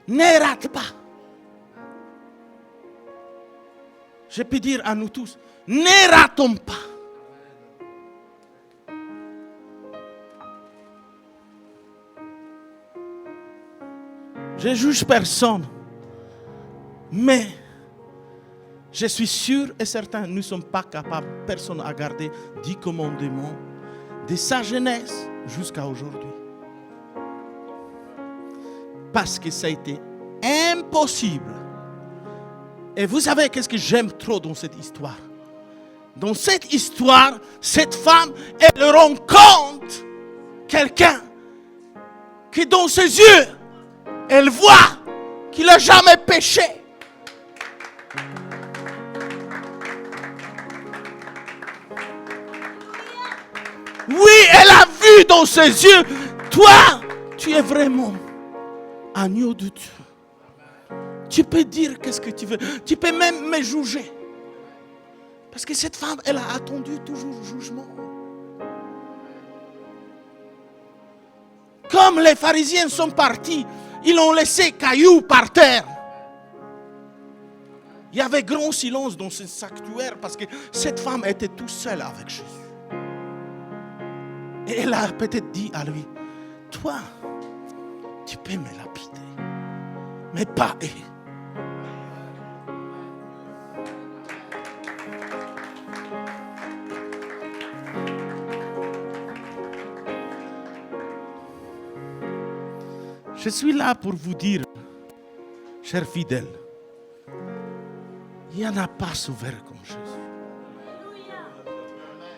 Ne rate pas. Je peux dire à nous tous, ne ratons pas. Je ne juge personne. Mais je suis sûr et certain, nous ne sommes pas capables, personne à garder 10 commandements de sa jeunesse jusqu'à aujourd'hui. Parce que ça a été impossible. Et vous savez qu'est-ce que j'aime trop dans cette histoire? Dans cette histoire, cette femme, elle rencontre quelqu'un qui dans ses yeux, elle voit qu'il n'a jamais péché. Oui, elle a vu dans ses yeux, toi, tu es vraiment agneau de Dieu. Tu peux dire qu'est-ce que tu veux. Tu peux même me juger. Parce que cette femme, elle a attendu toujours le jugement. Comme les pharisiens sont partis, ils ont laissé cailloux par terre. Il y avait grand silence dans ce sanctuaire parce que cette femme était toute seule avec Jésus. Et elle a peut-être dit à lui, toi, tu peux me lapider, mais pas elle. Je suis là pour vous dire, chers fidèles, il n'y en a pas sauveur comme Jésus.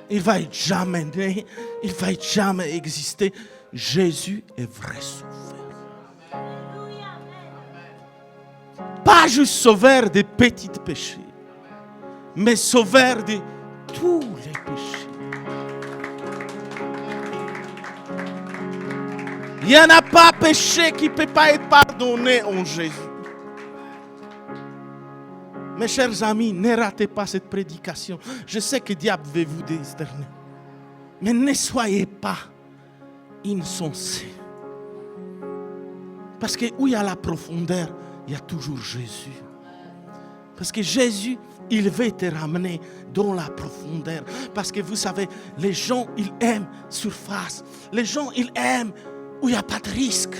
Il ne va jamais naître, il ne va jamais exister. Jésus est vrai sauveur. Pas juste sauveur des petits péchés, mais sauveur de tous les péchés. Il n'y en a pas péché qui ne peut pas être pardonné en Jésus. Mes chers amis, ne ratez pas cette prédication. Je sais que le diable veut vous désterner. Mais ne soyez pas insensés. Parce que où il y a la profondeur, il y a toujours Jésus. Parce que Jésus, il veut te ramener dans la profondeur. Parce que vous savez, les gens, ils aiment surface. Les gens, ils aiment où il n'y a pas de risque.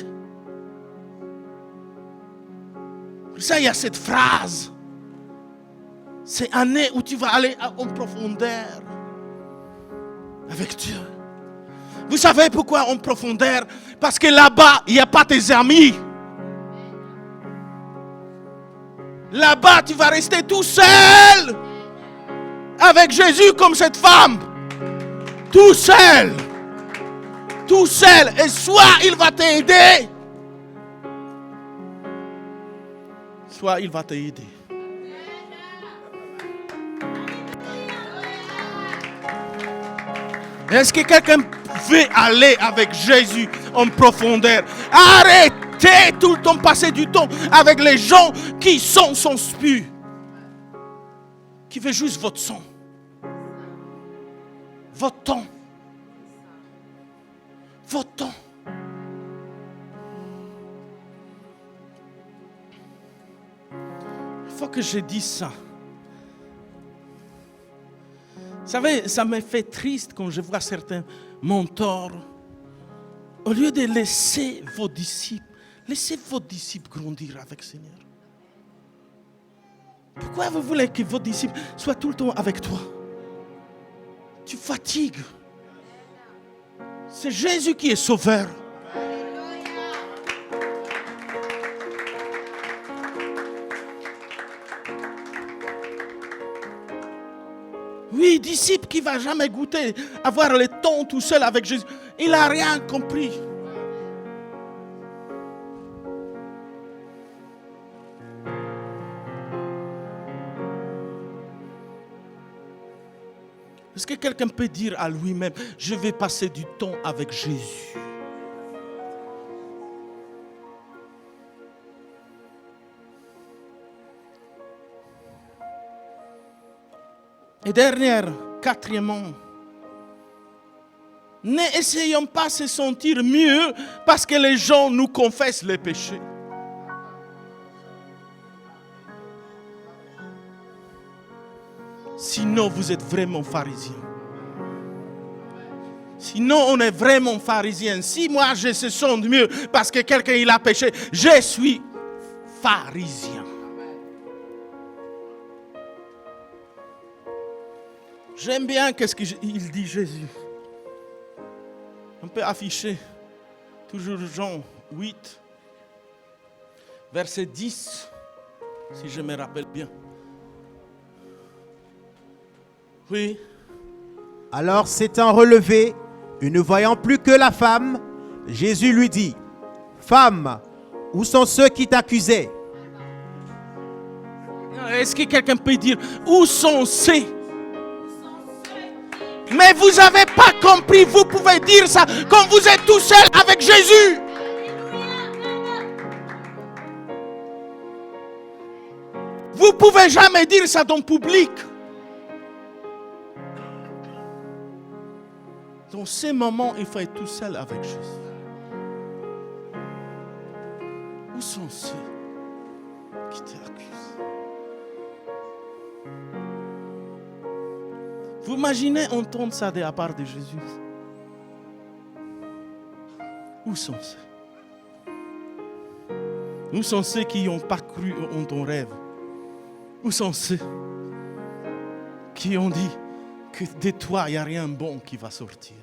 Pour ça, il y a cette phrase. C'est année où tu vas aller en profondeur avec Dieu. Vous savez pourquoi en profondeur? Parce que là-bas, il n'y a pas tes amis. Là-bas, tu vas rester tout seul avec Jésus comme cette femme. Tout seul. Tout seul. Et soit il va t'aider, soit il va t'aider. Est-ce que quelqu'un veut aller avec Jésus en profondeur. Arrêtez tout le temps de passer du temps avec les gens qui sont sans spu. Qui veulent juste votre sang. Votre temps. Votre temps. Il faut que je dise ça. Vous savez, ça me fait triste quand je vois certains mentors. Au lieu de laisser vos disciples grandir avec le Seigneur. Pourquoi vous voulez que vos disciples soient tout le temps avec toi? Tu fatigues. C'est Jésus qui est sauveur. Oui, disciple qui ne va jamais goûter, avoir le temps tout seul avec Jésus. Il n'a rien compris. Est-ce que quelqu'un peut dire à lui-même, je vais passer du temps avec Jésus? Et quatrièmement, n'essayons pas de se sentir mieux parce que les gens nous confessent les péchés. Sinon, vous êtes vraiment pharisien. Sinon, on est vraiment pharisien. Si moi, je se sens mieux parce que quelqu'un il a péché, je suis pharisien. J'aime bien ce qu'il dit Jésus. On peut afficher toujours Jean 8, verset 10, si je me rappelle bien. Oui. Alors s'étant relevé, et ne voyant plus que la femme, Jésus lui dit, « Femme, où sont ceux qui t'accusaient ?» Est-ce que quelqu'un peut dire, où sont ceux? Mais vous n'avez pas compris, vous pouvez dire ça quand vous êtes tout seul avec Jésus. Vous ne pouvez jamais dire ça dans le public. Dans ces moments, il faut être tout seul avec Jésus. Où sont ceux qui t'accusent? Vous imaginez entendre ça de la part de Jésus? Où sont ceux? Où sont ceux qui n'ont pas cru en ton rêve? Où sont ceux qui ont dit que de toi, il n'y a rien de bon qui va sortir?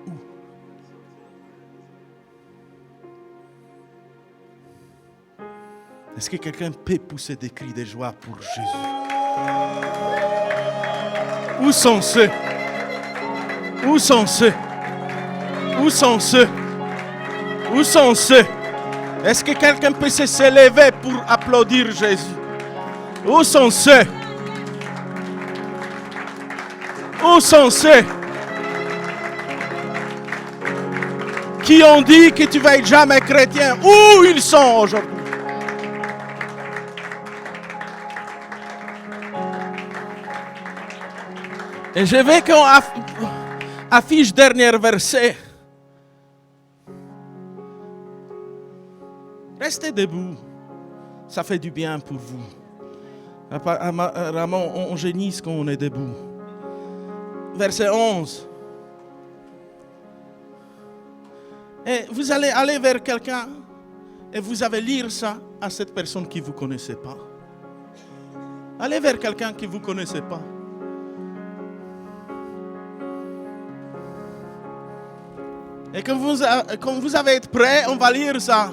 Où? Est-ce que quelqu'un peut pousser des cris de joie pour Jésus? Où sont ceux? Où sont ceux? Où sont ceux? Où sont ceux? Est-ce que quelqu'un peut se lever pour applaudir Jésus? Où sont ceux? Où sont ceux qui ont dit que tu vas être jamais chrétien? Où ils sont aujourd'hui? Et je veux qu'on affiche dernier verset. Restez debout. Ça fait du bien pour vous. Apparemment, on génisse quand on est debout. Verset 11. Et vous allez aller vers quelqu'un et vous allez lire ça à cette personne qui vous connaissez pas. Allez vers quelqu'un qui vous connaissez pas. Et quand vous allez être prêts, on va lire ça.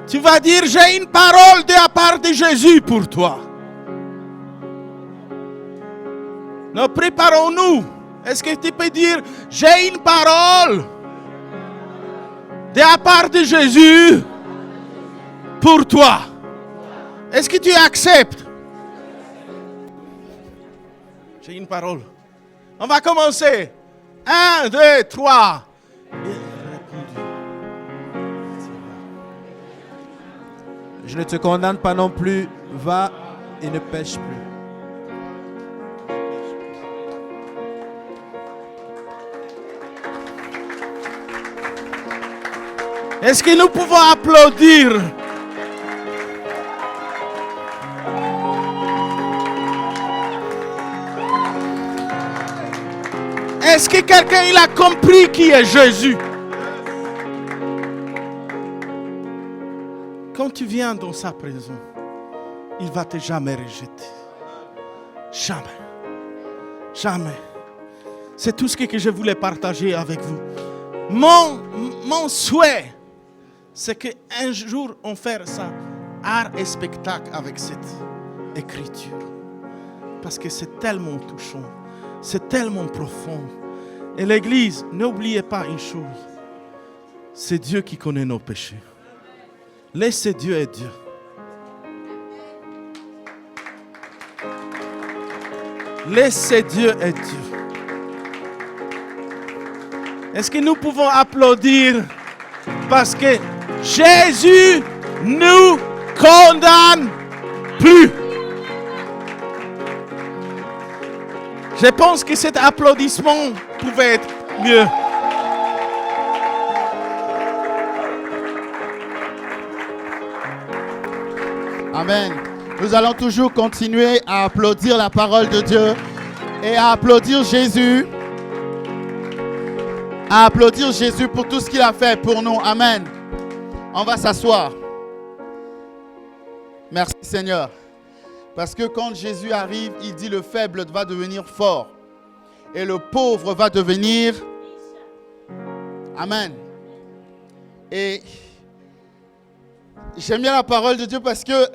Tu vas dire, j'ai une parole de la part de Jésus pour toi. Nous préparons-nous. Est-ce que tu peux dire, j'ai une parole de la part de Jésus pour toi? Est-ce que tu acceptes? J'ai une parole. On va commencer. 1, 2, 3. Je ne te condamne pas non plus. Va et ne pêche plus. Est-ce que nous pouvons applaudir? Est-ce que quelqu'un il a compris qui est Jésus? Quand tu viens dans sa présence, il ne va te jamais rejeter. Jamais. Jamais. C'est tout ce que je voulais partager avec vous. Mon souhait, c'est qu'un jour on fasse ça, art et spectacle avec cette écriture. Parce que c'est tellement touchant, c'est tellement profond. Et l'Église, n'oubliez pas une chose, c'est Dieu qui connaît nos péchés. Laissez Dieu être Dieu. Laissez Dieu être Dieu. Est-ce que nous pouvons applaudir parce que Jésus nous condamne plus? Je pense que cet applaudissement pouvait être mieux. Amen. Nous allons toujours continuer à applaudir la parole de Dieu et à applaudir Jésus. À applaudir Jésus pour tout ce qu'il a fait pour nous. Amen. On va s'asseoir. Merci Seigneur. Parce que quand Jésus arrive, il dit le faible va devenir fort. Et le pauvre va devenir... Amen. Et j'aime bien la parole de Dieu parce que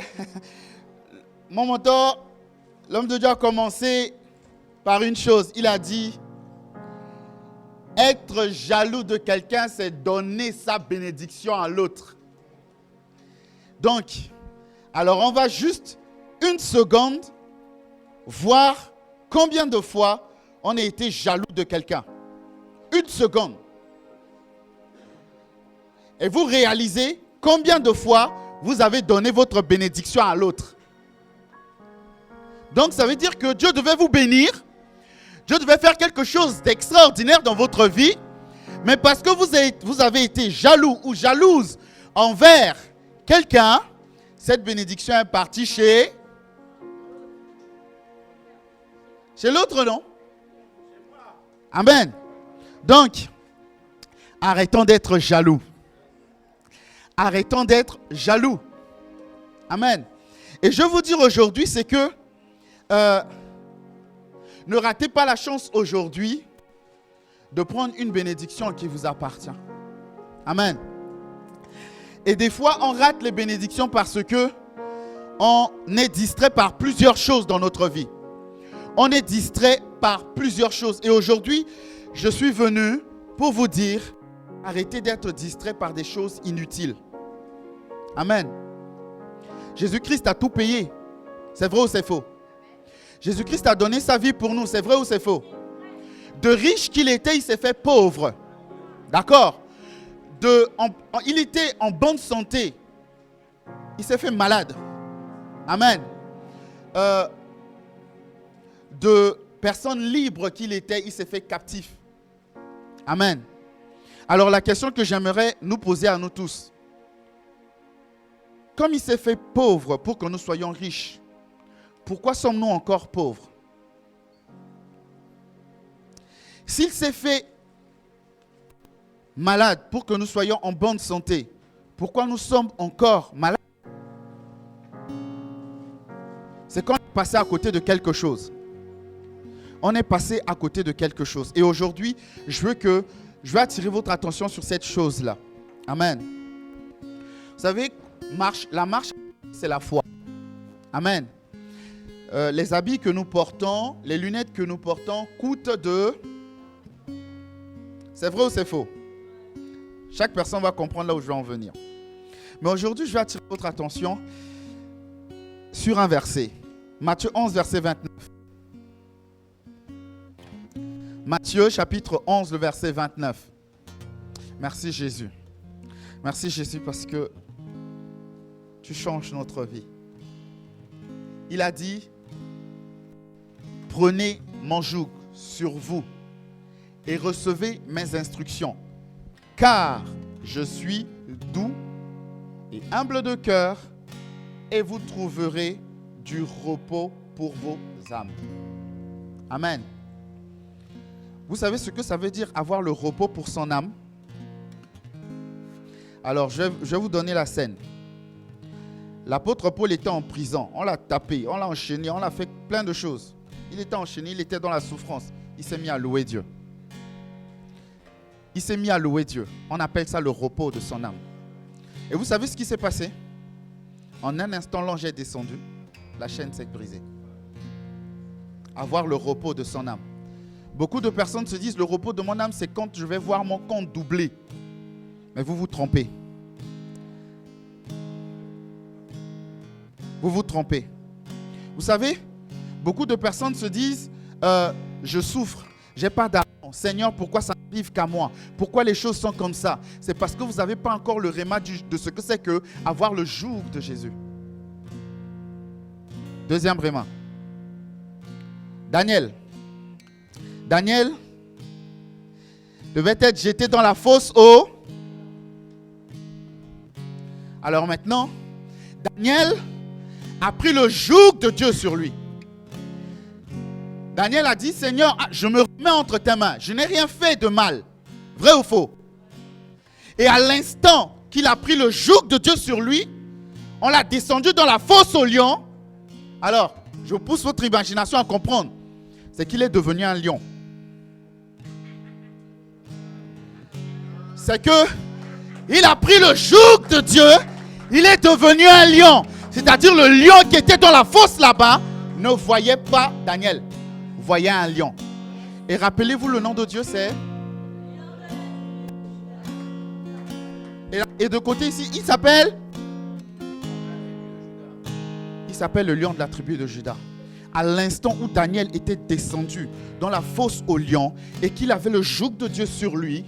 mon mentor, l'homme de Dieu a commencé par une chose. Il a dit, être jaloux de quelqu'un, c'est donner sa bénédiction à l'autre. Donc, alors on va juste une seconde voir combien de fois on a été jaloux de quelqu'un. Une seconde. Et vous réalisez combien de fois vous avez donné votre bénédiction à l'autre. Donc ça veut dire que Dieu devait vous bénir. Dieu devait faire quelque chose d'extraordinaire dans votre vie. Mais parce que vous avez été jaloux ou jalouse envers quelqu'un, cette bénédiction est partie chez l'autre, non? Amen. Donc, arrêtons d'être jaloux. Arrêtons d'être jaloux. Amen. Et je veux vous dire aujourd'hui, c'est que ne ratez pas la chance aujourd'hui de prendre une bénédiction qui vous appartient. Amen. Et des fois, on rate les bénédictions parce que on est distrait par plusieurs choses dans notre vie. On est distrait par plusieurs choses. Et aujourd'hui, je suis venu pour vous dire, arrêtez d'être distrait par des choses inutiles. Amen. Jésus-Christ a tout payé. C'est vrai ou c'est faux? Jésus-Christ a donné sa vie pour nous. C'est vrai ou c'est faux? De riche qu'il était, il s'est fait pauvre. D'accord? Il était en bonne santé. Il s'est fait malade. Amen. De personne libre qu'il était, il s'est fait captif. Amen. Alors la question que j'aimerais nous poser à nous tous. Comme il s'est fait pauvre pour que nous soyons riches, pourquoi sommes-nous encore pauvres? S'il s'est fait malade pour que nous soyons en bonne santé, pourquoi nous sommes encore malades? C'est quand on est passé à côté de quelque chose. On est passé à côté de quelque chose. Et aujourd'hui, je veux attirer votre attention sur cette chose-là. Amen. Vous savez, la marche, c'est la foi. Amen. Les habits que nous portons, les lunettes que nous portons coûtent de... C'est vrai ou c'est faux? Chaque personne va comprendre là où je vais en venir. Mais aujourd'hui, je vais attirer votre attention sur un verset. Matthieu 11, verset 29. Matthieu chapitre 11, le verset 29. Merci Jésus. Merci Jésus parce que tu changes notre vie. Il a dit, prenez mon joug sur vous et recevez mes instructions, car je suis doux et humble de cœur, et vous trouverez du repos pour vos âmes. Amen. Vous savez ce que ça veut dire avoir le repos pour son âme? Alors, je vais vous donner la scène. L'apôtre Paul était en prison. On l'a tapé, on l'a enchaîné, on l'a fait plein de choses. Il était enchaîné, il était dans la souffrance. Il s'est mis à louer Dieu. Il s'est mis à louer Dieu. On appelle ça le repos de son âme. Et vous savez ce qui s'est passé? En un instant, l'ange est descendu. La chaîne s'est brisée. Avoir le repos de son âme. Beaucoup de personnes se disent, le repos de mon âme, c'est quand je vais voir mon compte doubler. Mais vous vous trompez. Vous vous trompez. Vous savez, beaucoup de personnes se disent, je souffre, j'ai pas d'argent. Seigneur, pourquoi ça n'arrive qu'à moi? Pourquoi les choses sont comme ça? C'est parce que vous n'avez pas encore le réma de ce que c'est que avoir le joug de Jésus. Deuxième réma. Daniel devait être jeté dans la fosse au... Alors maintenant, Daniel a pris le joug de Dieu sur lui. Daniel a dit, Seigneur, je me remets entre tes mains. Je n'ai rien fait de mal. Vrai ou faux? Et à l'instant qu'il a pris le joug de Dieu sur lui, on l'a descendu dans la fosse au lion. Alors, je pousse votre imagination à comprendre. C'est qu'il est devenu un lion. C'est que il a pris le joug de Dieu. Il est devenu un lion. C'est-à-dire le lion qui était dans la fosse là-bas ne voyait pas Daniel. Voyait un lion. Et rappelez-vous, le nom de Dieu, c'est... Et de côté ici, il s'appelle le lion de la tribu de Juda. À l'instant où Daniel était descendu dans la fosse au lion et qu'il avait le joug de Dieu sur lui,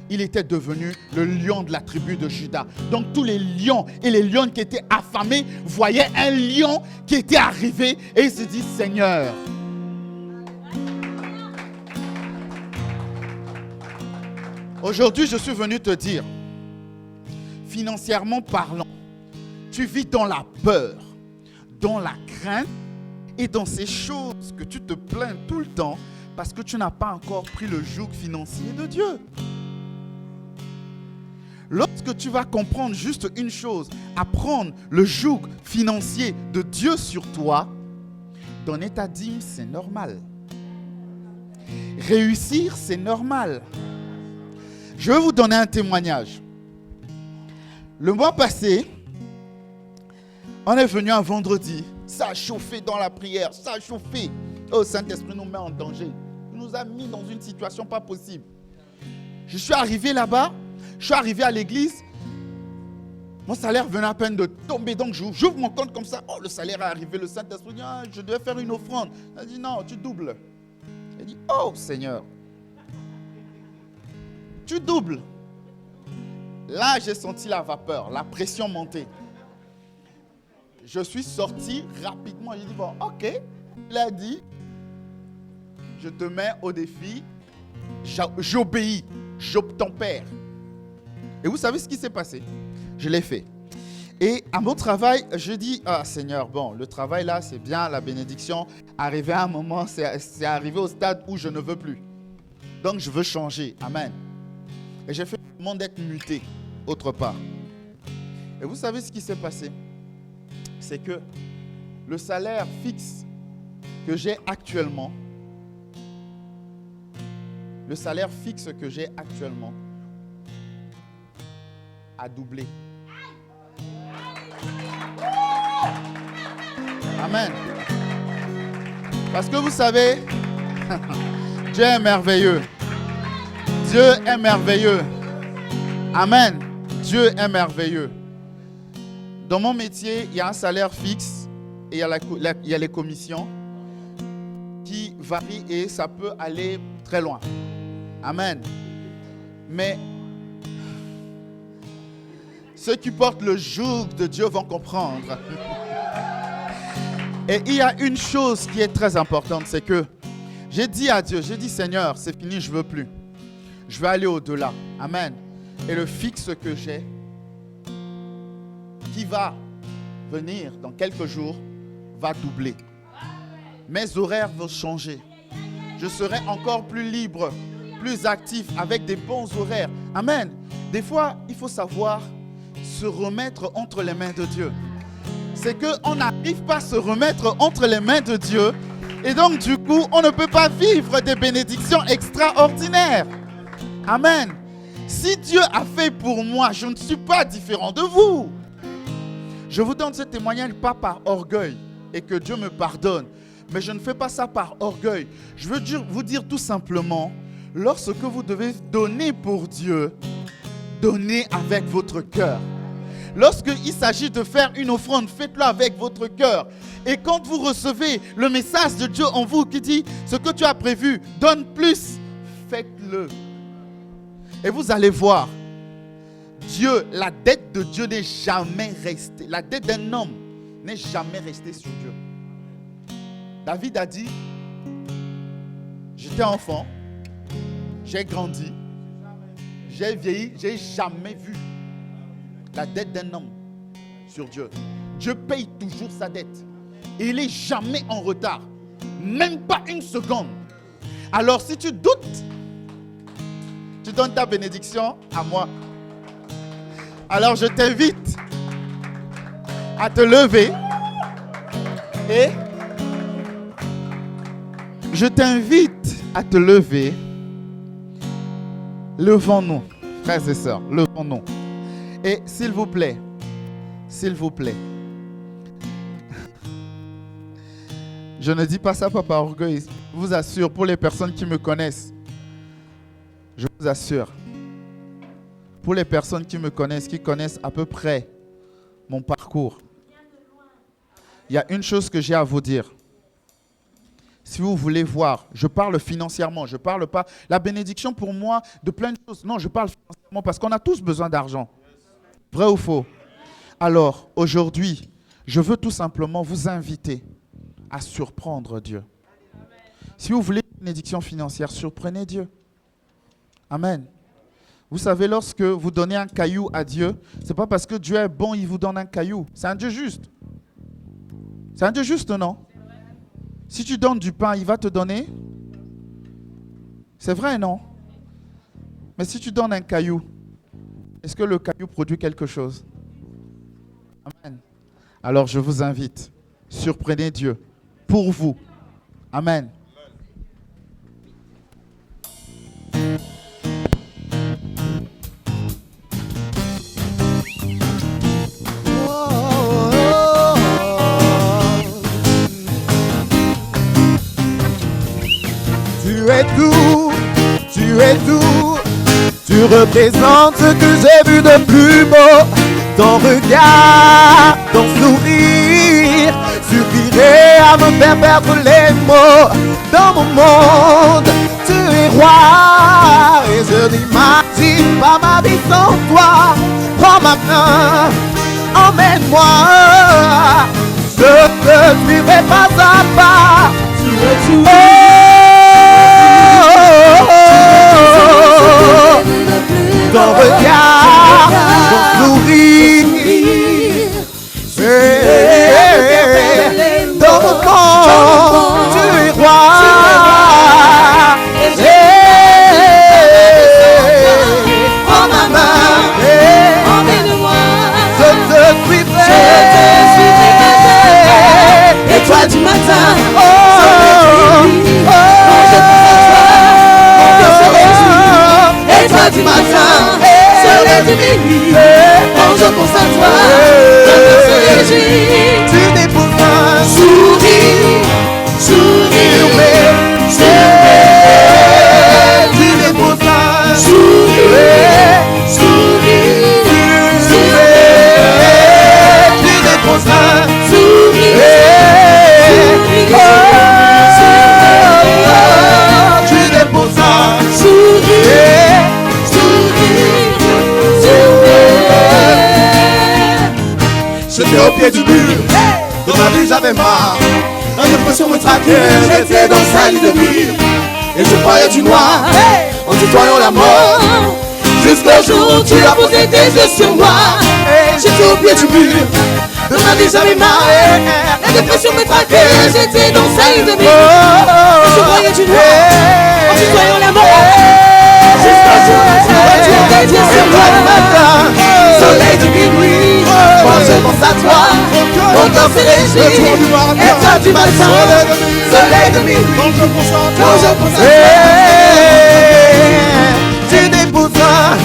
il était devenu le lion de la tribu de Juda. Donc tous les lions et les lions qui étaient affamés voyaient un lion qui était arrivé et ils se disent, Seigneur, aujourd'hui je suis venu te dire, financièrement parlant, tu vis dans la peur, dans la crainte et dans ces choses que tu te plains tout le temps parce que tu n'as pas encore pris le joug financier de Dieu. Lorsque tu vas comprendre juste une chose, apprendre le joug financier de Dieu sur toi, donner ta dîme, c'est normal. Réussir, c'est normal. Je vais vous donner un témoignage. Le mois passé, on est venu un vendredi. Ça a chauffé dans la prière, ça a chauffé. Oh, Saint-Esprit nous met en danger. Il nous a mis dans une situation pas possible. Je suis arrivé là-bas. Je suis arrivé à l'église, mon salaire venait à peine de tomber, donc j'ouvre mon compte comme ça. Oh, le salaire est arrivé, le Saint-Esprit dit, je devais faire une offrande. Il dit, non, tu doubles. Il dit, oh Seigneur, tu doubles. Là, j'ai senti la vapeur, la pression monter. Je suis sorti rapidement, j'ai dit, bon, ok. Il a dit, je te mets au défi, j'obéis, j'obtempère. Et vous savez ce qui s'est passé? Je l'ai fait. Et à mon travail, je dis, ah Seigneur, bon, le travail là, c'est bien, la bénédiction. Arrivé à un moment, c'est arrivé au stade où je ne veux plus. Donc, je veux changer. Amen. Et j'ai fait le monde d'être muté autre part. Et vous savez ce qui s'est passé? C'est que le salaire fixe que j'ai actuellement, a doublé. Amen. Parce que vous savez, Dieu est merveilleux. Dieu est merveilleux. Amen. Dieu est merveilleux. Dans mon métier, il y a un salaire fixe et il y a les commissions qui varie et ça peut aller très loin. Amen. Mais ceux qui portent le joug de Dieu vont comprendre. Et il y a une chose qui est très importante, c'est que j'ai dit à Dieu, j'ai dit Seigneur, c'est fini, je ne veux plus. Je veux aller au-delà. Amen. Et le fixe que j'ai, qui va venir dans quelques jours, va doubler. Mes horaires vont changer. Je serai encore plus libre, plus actif, avec des bons horaires. Amen. Des fois, il faut savoir se remettre entre les mains de Dieu. C'est qu'on n'arrive pas à se remettre entre les mains de Dieu. Et donc, du coup, on ne peut pas vivre des bénédictions extraordinaires. Amen. Si Dieu a fait pour moi, je ne suis pas différent de vous. Je vous donne ce témoignage pas par orgueil et que Dieu me pardonne. Mais je ne fais pas ça par orgueil. Je veux vous dire tout simplement, lorsque vous devez donner pour Dieu, donnez avec votre cœur. Lorsqu'il s'agit de faire une offrande, faites-le avec votre cœur. Et quand vous recevez le message de Dieu en vous qui dit ce que tu as prévu, donne plus, faites-le. Et vous allez voir, Dieu, la dette de Dieu n'est jamais restée. La dette d'un homme n'est jamais restée sur Dieu. David a dit, j'étais enfant, j'ai grandi, j'ai vieilli, j'ai jamais vu la dette d'un homme sur Dieu. Dieu paye toujours sa dette. Et il n'est jamais en retard. Même pas une seconde. Alors si tu doutes, tu donnes ta bénédiction à moi. Alors je t'invite à te lever. Et je t'invite à te lever. Levons-nous, frères et sœurs, levons-nous. Et s'il vous plaît, je ne dis pas ça pas par orgueil. Je vous assure, pour les personnes qui me connaissent, je vous assure, pour les personnes qui me connaissent, qui connaissent à peu près mon parcours, il y a une chose que j'ai à vous dire. Si vous voulez voir, je parle financièrement, je ne parle pas la bénédiction pour moi de plein de choses. Non, je parle financièrement parce qu'on a tous besoin d'argent. Vrai ou faux? Alors, aujourd'hui, je veux tout simplement vous inviter à surprendre Dieu. Si vous voulez une bénédiction financière, surprenez Dieu. Amen. Vous savez, lorsque vous donnez un caillou à Dieu, ce n'est pas parce que Dieu est bon, il vous donne un caillou. C'est un Dieu juste. C'est un Dieu juste, non? Si tu donnes du pain, il va te donner. C'est vrai, non? Mais si tu donnes un caillou, est-ce que le caillou produit quelque chose? Amen. Alors je vous invite, surprenez Dieu pour vous. Amen. Tu es tout, tu es tout. Tu représentes ce que j'ai vu de plus beau. Ton regard, ton sourire suffirait à me faire perdre les mots. Dans mon monde, tu es roi. Et je n'imagine pas ma vie sans toi. Prends ma main, emmène-moi. Je te suivrai pas à pas. Tu es tout. Ton regard, ton sourire, dans mon monde, tu es roi. Prends ma main, emmène-moi. Je te suivrai, étoile du matin. que j'étais dans sa ligne de mire. Et je croyais du noir en tutoyant la mort. Jusqu'au jour où tu as posé tes yeux sur moi. J'étais au pied du mur, de ma vie j'avais marre. La dépression me traquait, j'étais dans sa ligne de mire. Et je croyais du noir en tutoyant la mort. Jusqu'au jour où tu as posé tes yeux sur moi. Soleil de minuit, quand je pense à toi, mon corps se réjouit. Et toi tu m'attends. Soleil de minuit, quand je pense à toi, tu déposeras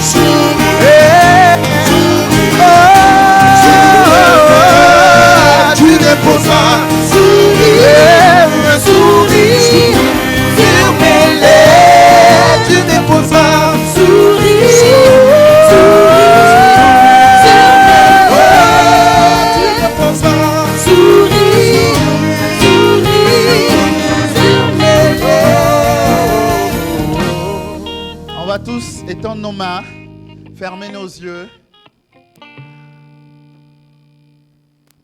tu déposeras un sourire sur mes lèvres. Tu déposeras un sourire sur mes lèvres. Tu déposeras un sourire sur mes lèvres. On va tous étendre nos mains, fermer nos yeux.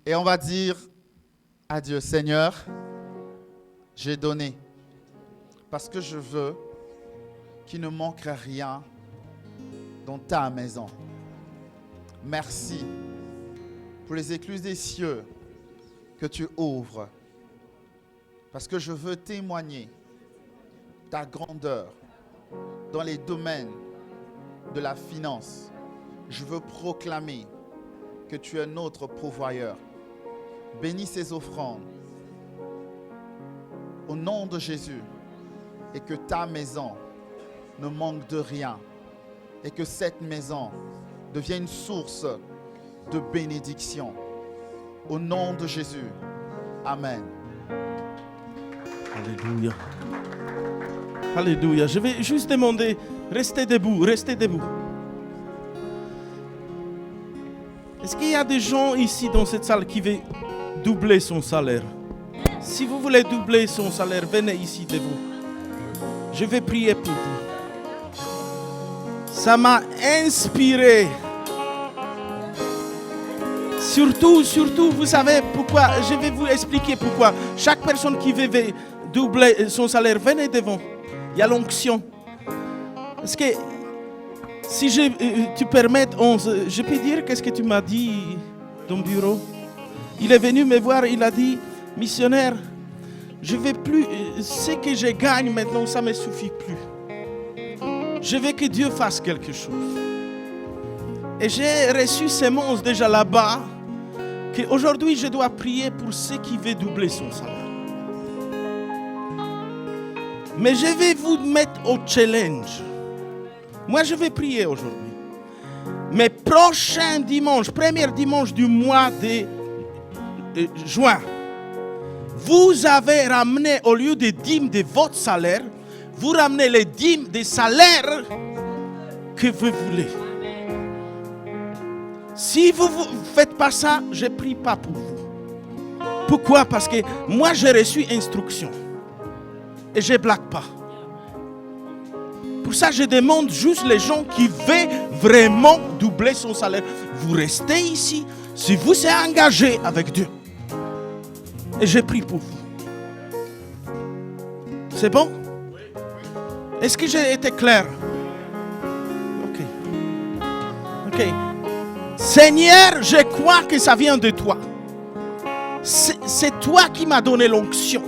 Et on va dire à Dieu, Seigneur, j'ai donné parce que je veux qu'il ne manque rien dans ta maison. Merci pour les écluses des cieux que tu ouvres parce que je veux témoigner ta grandeur dans les domaines de la finance. Je veux proclamer que tu es notre pourvoyeur. Bénis ces offrandes au nom de Jésus et que ta maison ne manque de rien et que cette maison devienne une source de bénédiction. Au nom de Jésus. Amen. Alléluia. Alléluia. Je vais juste demander, restez debout, restez debout. Est-ce qu'il y a des gens ici dans cette salle qui veulent doubler son salaire? Si vous voulez doubler son salaire, venez ici devant. Je vais prier pour vous. Ça m'a inspiré. Surtout, vous savez pourquoi? Je vais vous expliquer pourquoi. Chaque personne qui veut doubler son salaire, venez devant. Il y a l'onction. Parce que si tu permets, je peux dire qu'est-ce que tu m'as dit dans le bureau? Il est venu me voir, il a dit, missionnaire, je veux plus, ce que je gagne maintenant, ça ne me suffit plus. Je veux que Dieu fasse quelque chose. Et j'ai reçu sémence déjà là-bas, qu'aujourd'hui je dois prier pour ceux qui veulent doubler son salaire. Mais je vais vous mettre au challenge. Moi, je vais prier aujourd'hui. Mais prochain dimanche, premier dimanche du mois de juin, vous avez ramené, au lieu des dîmes de votre salaire, vous ramenez les dîmes des salaires que vous voulez. Si vous ne faites pas ça, je ne prie pas pour vous. Pourquoi? Parce que moi, j'ai reçu instruction. Et je ne blague pas. Pour ça, je demande juste les gens qui veulent vraiment doubler son salaire. Vous restez ici si vous êtes engagé avec Dieu. Et je prie pour vous. C'est bon? Est-ce que j'ai été clair? Ok. Seigneur, je crois que ça vient de toi. C'est toi qui m'as donné l'onction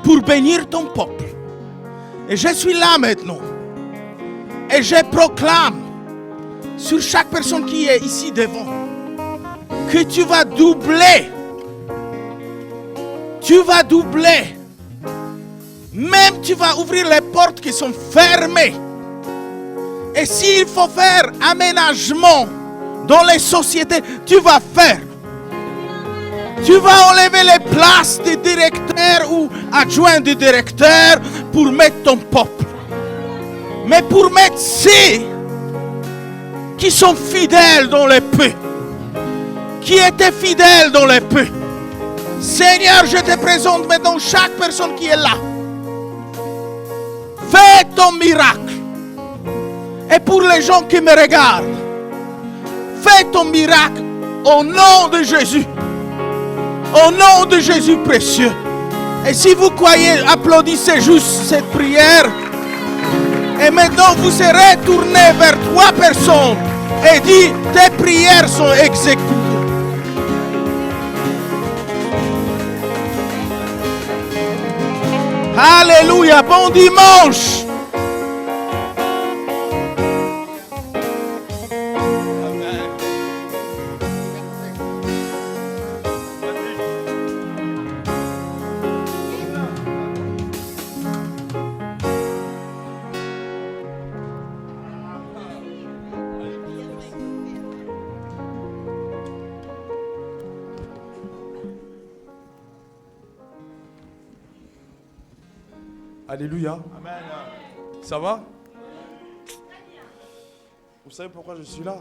pour bénir ton peuple. Et je suis là maintenant. Et je proclame sur chaque personne qui est ici devant que tu vas doubler. Tu vas doubler. Même tu vas ouvrir les portes qui sont fermées. Et s'il faut faire aménagement dans les sociétés, tu vas faire. Tu vas enlever les places de directeur ou adjoint de directeur pour mettre ton peuple. Mais pour mettre ceux qui sont fidèles dans les peu, qui étaient fidèles dans les peu. Seigneur, je te présente maintenant chaque personne qui est là. Fais ton miracle. Et pour les gens qui me regardent, fais ton miracle au nom de Jésus. Au nom de Jésus précieux. Et si vous croyez, applaudissez juste cette prière. Et maintenant, vous serez tourné vers 3 personnes et dit, tes prières sont exécutées. Alléluia, bon dimanche. Alléluia. Ça va? Vous savez pourquoi je suis là?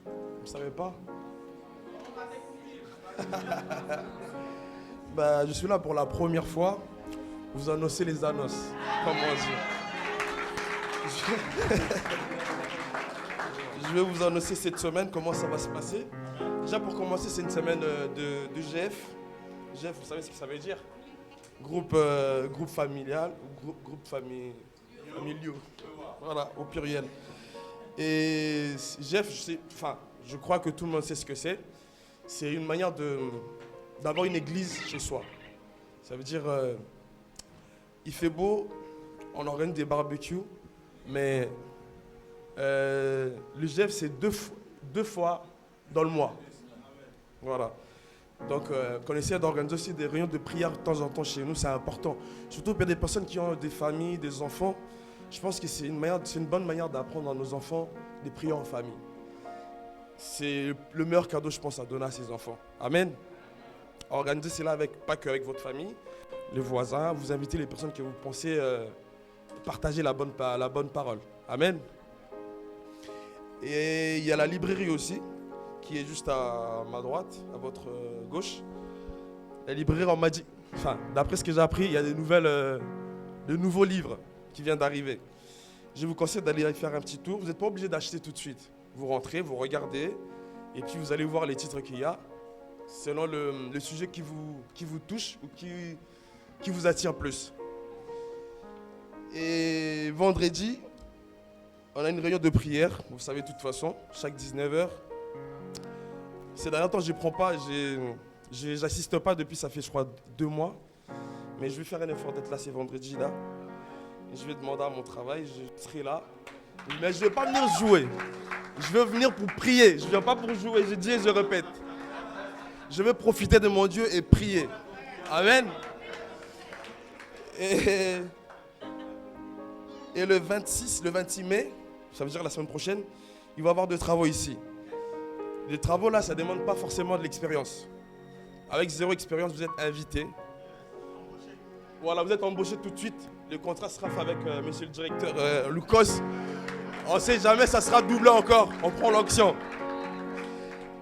Vous ne savez pas? Ben, je suis là pour la première fois. Vous annoncez les annonces. Comment dire? Je vais vous annoncer cette semaine comment ça va se passer. Déjà pour commencer, c'est une semaine de GF. GF, vous savez ce que ça veut dire? Groupe familial, groupe familiaux, voilà, au pluriel. Et Jeff, je crois que tout le monde sait ce que c'est. C'est une manière d'avoir une église chez soi. Ça veut dire, il fait beau, on organise des barbecues, mais le Jeff, c'est deux fois dans le mois. Voilà. Donc, qu'on essaie d'organiser aussi des réunions de prière de temps en temps chez nous, c'est important. Surtout pour des personnes qui ont des familles, des enfants. Je pense que c'est une bonne manière d'apprendre à nos enfants des prières en famille. C'est le meilleur cadeau, je pense, à donner à ses enfants. Amen. Organisez cela pas qu'avec votre famille, les voisins. Vous invitez les personnes que vous pensez partager la bonne parole. Amen. Et il y a la librairie aussi, qui est juste à ma droite, à votre gauche. La librairie, on m'a dit, d'après ce que j'ai appris, il y a de nouveaux livres qui viennent d'arriver. Je vous conseille d'aller y faire un petit tour. Vous n'êtes pas obligé d'acheter tout de suite. Vous rentrez, vous regardez, et puis vous allez voir les titres qu'il y a, selon le sujet qui vous touche ou qui vous attire plus. Et vendredi, on a une réunion de prière, vous savez de toute façon, chaque 19h. Ces derniers temps, je ne prends pas, j'assiste pas depuis, ça fait je crois 2 mois. Mais je vais faire un effort d'être là ces vendredis-là. Je vais demander à mon travail, je serai là. Mais je ne vais pas venir jouer. Je veux venir pour prier. Je ne viens pas pour jouer, je dis et je répète. Je veux profiter de mon Dieu et prier. Amen. Et le 26 mai, ça veut dire la semaine prochaine, il va y avoir 2 travaux ici. Les travaux là, ça ne demande pas forcément de l'expérience. Avec 0 expérience, vous êtes invité. Voilà, vous êtes embauché tout de suite. Le contrat sera fait avec monsieur le directeur Lucas. On ne sait jamais, ça sera doublé encore. On prend l'option.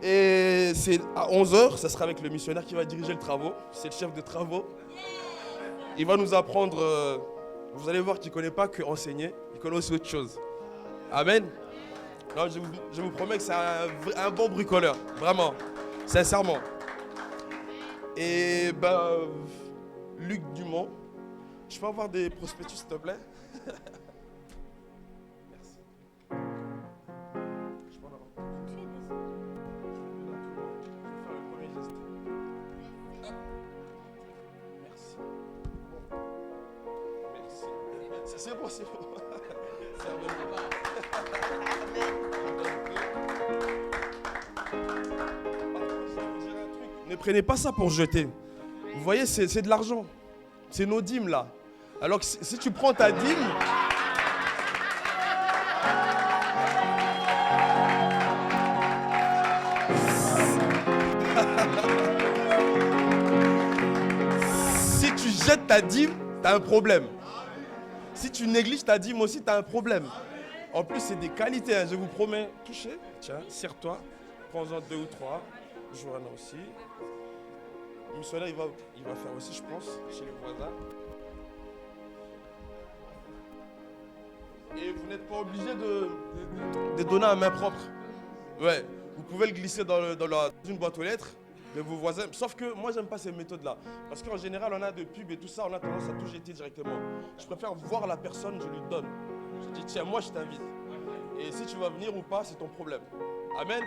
Et c'est à 11h, ça sera avec le missionnaire qui va diriger le travaux. C'est le chef de travaux. Il va nous apprendre, vous allez voir qu'il ne connaît pas que enseigner, il connaît aussi autre chose. Amen. Non, je vous promets que c'est un bon bricoleur, vraiment, sincèrement. Et Luc Dumont, je peux avoir des prospectus s'il te plaît? Merci. Je peux en avoir. Je vais faire le premier geste. Merci. Merci. C'est bon, c'est bon. Ne prenez pas ça pour jeter. Vous voyez, c'est de l'argent. C'est nos dîmes là. Alors que si tu prends ta dîme, si tu jettes ta dîme, t'as un problème. Si tu négliges ta dîme aussi, t'as un problème. En plus, c'est des qualités, hein, je vous promets. Touchez, tiens, serre-toi, prends-en 2 ou 3. Joanna aussi. Le missionnaire, il va faire aussi, je pense, chez les voisins. Et vous n'êtes pas obligé de donner à main propre. Ouais, vous pouvez le glisser dans une boîte aux lettres. de vos voisins. Sauf que moi, j'aime pas ces méthodes-là. Parce qu'en général, on a des pubs et tout ça, on a tendance à tout jeter directement. Je préfère voir la personne, je lui donne. Je dis, tiens, moi, je t'invite. Et si tu vas venir ou pas, c'est ton problème. Amen.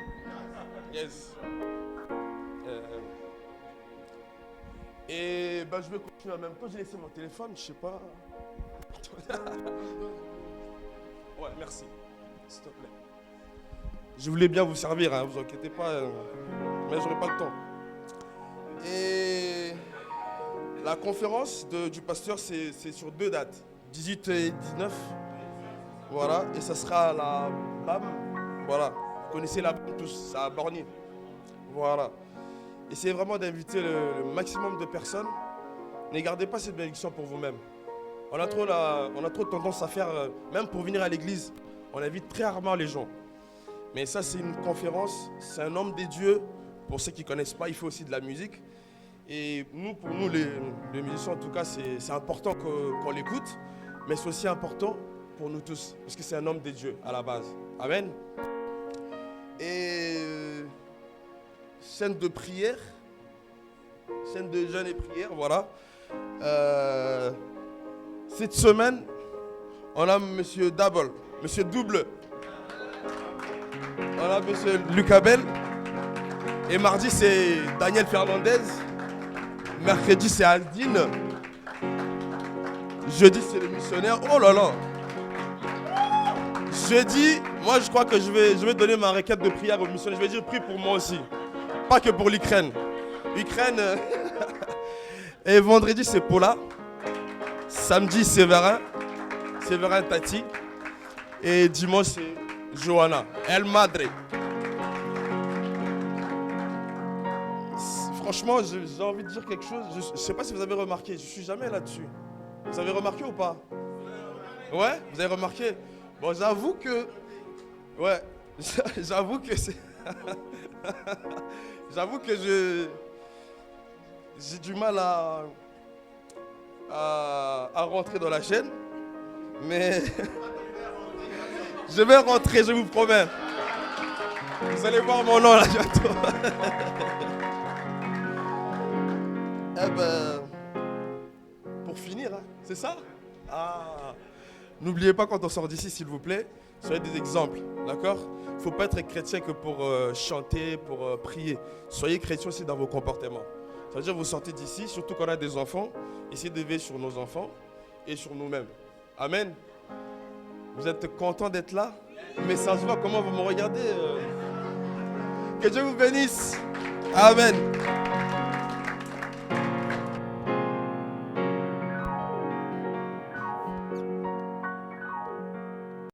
Yes. Et ben, je vais continuer en même temps. J'ai laissé mon téléphone, je sais pas. Ouais, merci. S'il te plaît. Je voulais bien vous servir, hein, vous inquiétez pas, mais j'aurai pas le temps. Et la conférence du pasteur, c'est sur 2 dates, 18 et 19. Voilà, et ça sera à la BAM. Voilà, vous connaissez la BAM tous, c'est à Borny. Voilà. Essayez vraiment d'inviter le maximum de personnes. Ne gardez pas cette bénédiction pour vous-même. On a trop tendance à faire, même pour venir à l'église, on invite très rarement les gens. Mais ça, c'est une conférence, c'est un homme des dieux. Pour ceux qui ne connaissent pas, il fait aussi de la musique. Et nous, pour nous, les musiciens, en tout cas, c'est important qu'on l'écoute. Mais c'est aussi important pour nous tous, parce que c'est un homme des dieux à la base. Amen. Et scène de prière, scène de jeûne et prière, voilà. Cette semaine, on a Monsieur Double. On a Monsieur Lucas Bell. Et mardi, c'est Daniel Fernandez. Mercredi, c'est Aldine. Jeudi, c'est le missionnaire. Oh là là. Jeudi, moi, je crois que je vais donner ma requête de prière aux missionnaires. Je vais dire, prie pour moi aussi. Pas que pour l'Ukraine. Et vendredi, c'est Paula. Samedi, Séverin Tati. Et dimanche, c'est Johanna. El Madre. Franchement, j'ai envie de dire quelque chose. Je ne sais pas si vous avez remarqué. Je ne suis jamais là-dessus. Vous avez remarqué ou pas? Ouais, vous avez remarqué? Bon, j'avoue que... Ouais, j'avoue que c'est... J'avoue que j'ai du mal à rentrer dans la chaîne. Mais... je vais rentrer, je vous promets. Vous allez voir mon nom là bientôt. Eh ben... Pour finir, hein, c'est ça? Ah... N'oubliez pas quand on sort d'ici, s'il vous plaît, soyez des exemples, d'accord? Il ne faut pas être chrétien que pour chanter, pour prier. Soyez chrétien aussi dans vos comportements. Ça veut dire que vous sortez d'ici, surtout quand on a des enfants, essayez de veiller sur nos enfants et sur nous-mêmes. Amen. Vous êtes content d'être là? Mais ça se voit comment vous me regardez. Que Dieu vous bénisse. Amen.